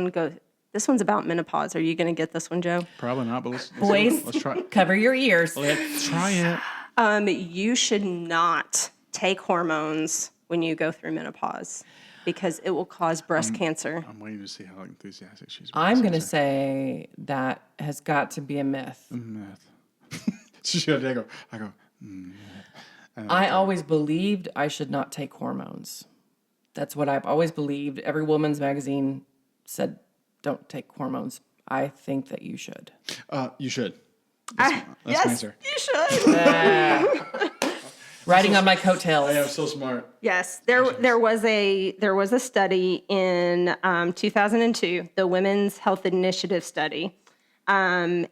one's about menopause. Are you going to get this one, Joe? Probably not, but let's Boys, try it. cover your ears. Let's try it. You should not take hormones when you go through menopause because it will cause breast cancer. I'm waiting to see how enthusiastic she's. I'm going to say that has got to be a myth. Math. She's gonna take. I go. I always believed I should not take hormones. That's what I've always believed. Every woman's magazine said, don't take hormones. I think that you should. You should. That's my Yes, answer. you should. Riding on my coattails. I am so smart. Yes, there was a study in 2002, the Women's Health Initiative study, and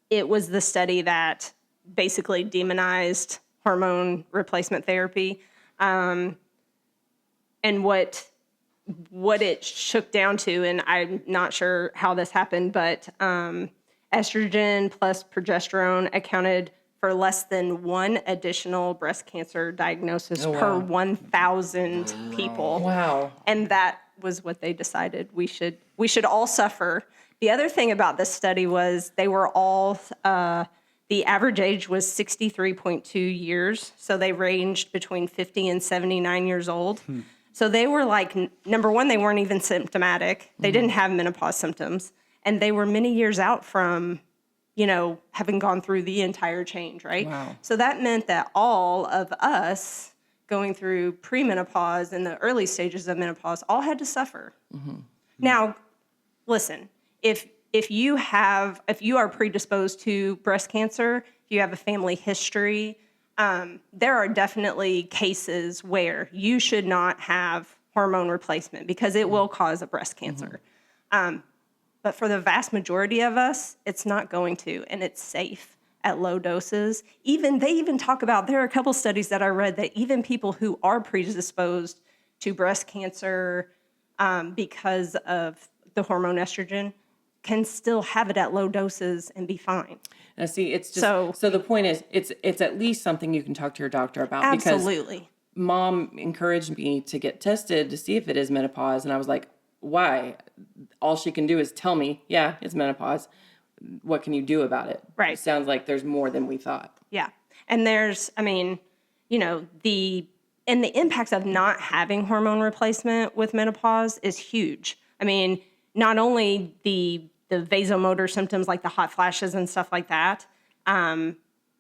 it was the study that basically demonized hormone replacement therapy, and what it shook down to, and I'm not sure how this happened, but estrogen plus progesterone accounted for less than one additional breast cancer diagnosis per 1,000 people. Wow. And that was what they decided we should all suffer. The other thing about this study was they were all, the average age was 63.2 years. So they ranged between 50 and 79 years old. So they were like, number one, they weren't even symptomatic. They didn't have menopause symptoms. And they were many years out from, having gone through the entire change, right? Wow. So that meant that all of us going through premenopause and the early stages of menopause all had to suffer. Now, listen, if you are predisposed to breast cancer, if you have a family history, there are definitely cases where you should not have hormone replacement because it will cause a breast cancer. But for the vast majority of us, it's not going to, and it's safe at low doses. They even talk about, there are a couple studies that I read that even people who are predisposed to breast cancer because of the hormone estrogen can still have it at low doses and be fine. Now, see, it's just so the point is, it's at least something you can talk to your doctor about. Absolutely. Because Mom encouraged me to get tested to see if it is menopause, and I was like, why? all she can do is tell me, yeah, it's menopause. What can you do about it? Right. It sounds like there's more than we thought. Yeah. And there's, I mean, the impacts of not having hormone replacement with menopause is huge. I mean, not only the vasomotor symptoms like the hot flashes and stuff like that,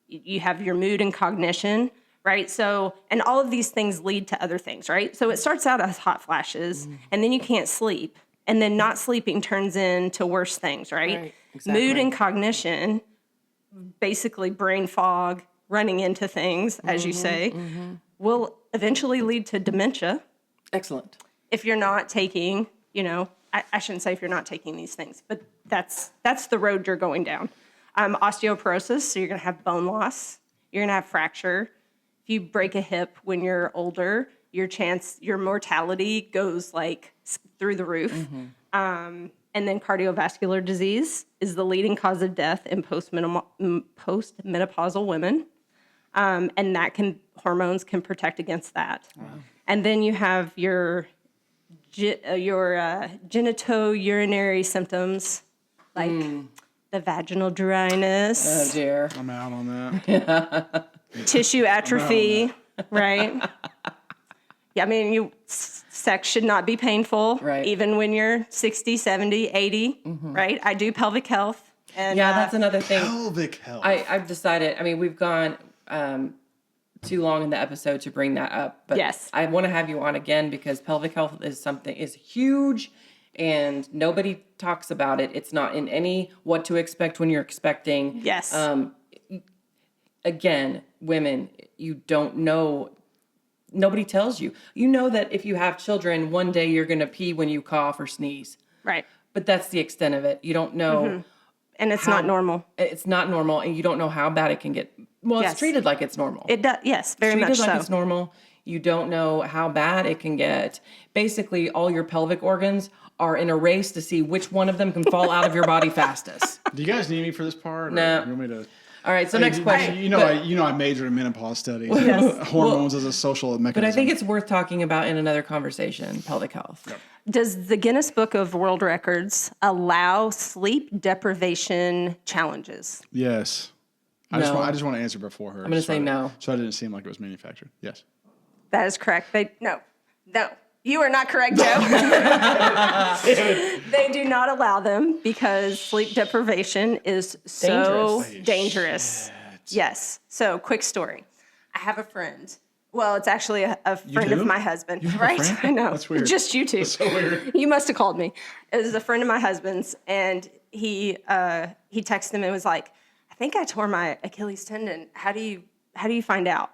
you have your mood and cognition, right? So, and all of these things lead to other things, right? So it starts out as hot flashes, and then you can't sleep, and then not sleeping turns into worse things, right? Right, exactly. Mood and cognition, basically brain fog, running into things, as you say, will eventually lead to dementia Excellent. if you're not taking, I shouldn't say if you're not taking these things, but that's the road you're going down. Osteoporosis, so you're going to have bone loss. You're going to have fracture. If you break a hip when you're older, your mortality goes like through the roof. And then cardiovascular disease is the leading cause of death in postmenopausal women. And hormones can protect against that. Wow. And then you have your genitourinary symptoms like the vaginal dryness. Oh, dear. I'm out on that. Tissue atrophy, right? Yeah, I mean, sex should not be painful, right? Even when you're 60, 70, 80, right? I do pelvic health. And, yeah, that's another thing. Pelvic health. I've decided, I mean, we've gone too long in the episode to bring that up, but yes. I want to have you on again because pelvic health is huge and nobody talks about it. It's not in any what to expect when you're expecting. Yes. Again, women, you don't know. Nobody tells you. You know that if you have children, one day you're going to pee when you cough or sneeze. Right. But that's the extent of it. You don't know. And it's not normal. It's not normal, and you don't know how bad it can get. Well, Yes. it's treated like it's normal. It does. Yes, very much Treated like so. it's normal. You don't know how bad it can get. Basically, all your pelvic organs are in a race to see which one of them can fall out of your body fastest. Do you guys need me for this part? No. Or you want me to? All right, so next question. I majored in menopause studies. Hormones as a social mechanism. But I think it's worth talking about in another conversation, pelvic health. Yep. Does the Guinness Book of World Records allow sleep deprivation challenges? Yes. I just want to answer before her. I'm going to say no. So I didn't seem like it was manufactured. Yes. That is correct. No. You are not correct, Joe. They do not allow them because sleep deprivation is so dangerous. Yes. So, quick story. I have a friend. Well, it's actually a friend of my husband, You have right? a friend? I know. That's weird. Just you two. That's so weird. You must have called me. It was a friend of my husband's, and he texted him and was like, "I think I tore my Achilles tendon. How do you find out?"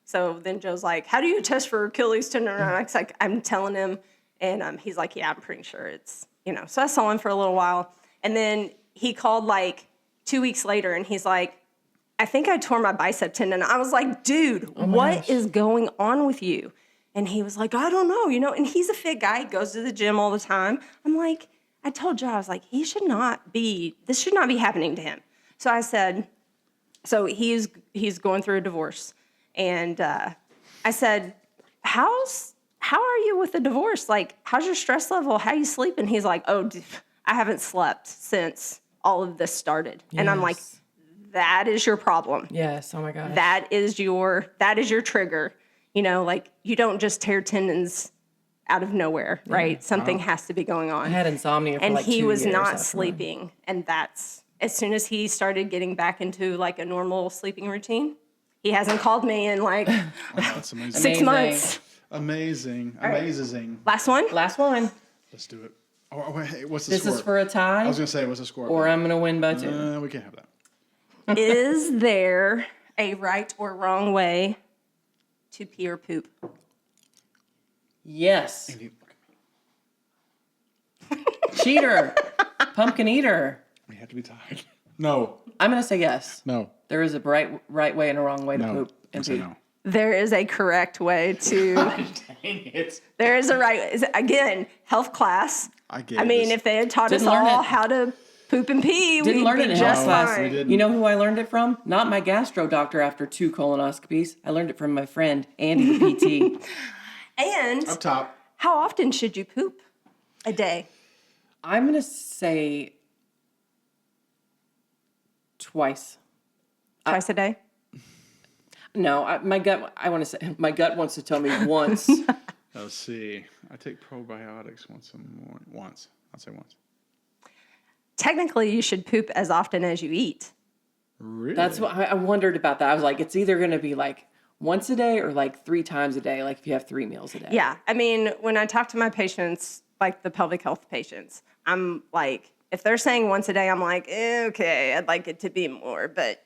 So then Joe's like, "How do you test for Achilles tendon?" And I was like, I'm telling him, and he's like, "Yeah, I'm pretty sure it's." So I saw him for a little while, and then he called like 2 weeks later, and he's like, "I think I tore my bicep tendon." I was like, "Dude, what is going on with you?" And he was like, "I don't know, And he's a fit guy. He goes to the gym all the time. I'm like, I told Joe, I was like, this should not be happening to him. So I said, so he's going through a divorce. And I said, how are you with the divorce? Like, how's your stress level? How you sleeping? He's like, "Oh, I haven't slept since all of this started." Yes. And I'm like, that is your problem. Yes. Oh my gosh. That is your trigger. Like you don't just tear tendons out of nowhere, right? Something has to be going on. I had insomnia for like 2 years. And he was not sleeping. And that's, as soon as he started getting back into like a normal sleeping routine, he hasn't called me in like That's amazing. 6 months. Amazing. Right. Amazing. Last one? Last one. Let's do it. Oh, wait, what's the This score? is for a tie. I was going to say, what's the score? Or I'm going to win by 2. We can't have that. Is there a right or wrong way to pee or poop? Yes. Cheater. Pumpkin eater. We have to be tied. No. I'm going to say yes. No. There is a right way and a wrong way to No. poop I and say pee. no. There is a correct way to. Dang it. There is a right. Again, health class. I get mean, this. if they had taught us Didn't learn all it. how to poop and pee, Didn't we'd learn be it in just health class. fine. We didn't. You know who I learned it from? Not my gastro doctor after 2 colonoscopies. I learned it from my friend, Andi, the PT. And Up top. how often should you poop a day? I'm going to say twice. Twice a day? No, my gut wants to tell me once. Let's see. I take probiotics once a morning. Once. I'll say once. Technically, you should poop as often as you eat. Really? That's what I wondered about that. I was like, it's either going to be like once a day or like 3 times a day, like if you have 3 meals a day. Yeah. I mean, when I talk to my patients, like the pelvic health patients, I'm like, if they're saying once a day, I'm like, okay, I'd like it to be more, but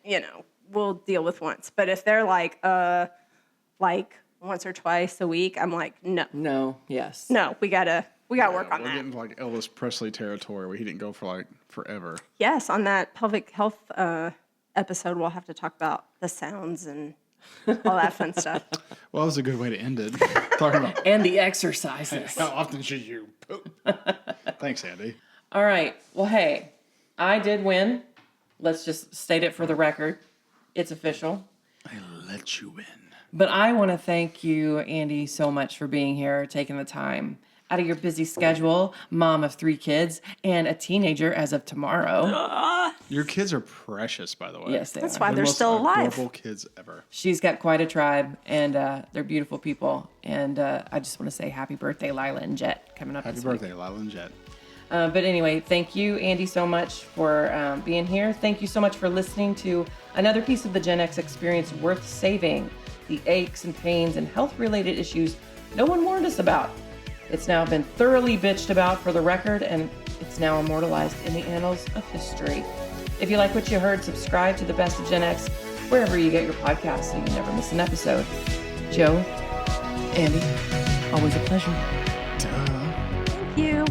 we'll deal with once. But if they're like once or twice a week, I'm like, no, we gotta work on We're that. getting like Elvis Presley territory where he didn't go for like forever. Yes, on that pelvic health episode, we'll have to talk about the sounds and all that fun stuff. Well, that was a good way to end it. Talking about And the exercises. how often should you poop? Thanks, Andy. All right. Well, hey, I did win. Let's just state it for the record. It's official. I let you in. But I want to thank you, Andi, so much for being here, taking the time out of your busy schedule, mom of 3 kids, and a teenager as of tomorrow. Your kids are precious, by the way. Yes, they That's are. why they're most still alive. adorable kids ever. She's got quite a tribe, and they're beautiful people. And I just want to say happy birthday, Lila and Jet, coming up Happy this birthday, Lila and Jet. But anyway, thank you, Andi, so much for being here. Thank you so much for listening to another piece of the Gen X experience worth saving, the aches and pains and health-related issues no one warned us about. It's now been thoroughly bitched about for the record, and it's now immortalized in the annals of history. If you like what you heard, subscribe to the Best of Gen X wherever you get your podcasts so you never miss an episode. Joe, Andi, always a pleasure. Duh. Thank you.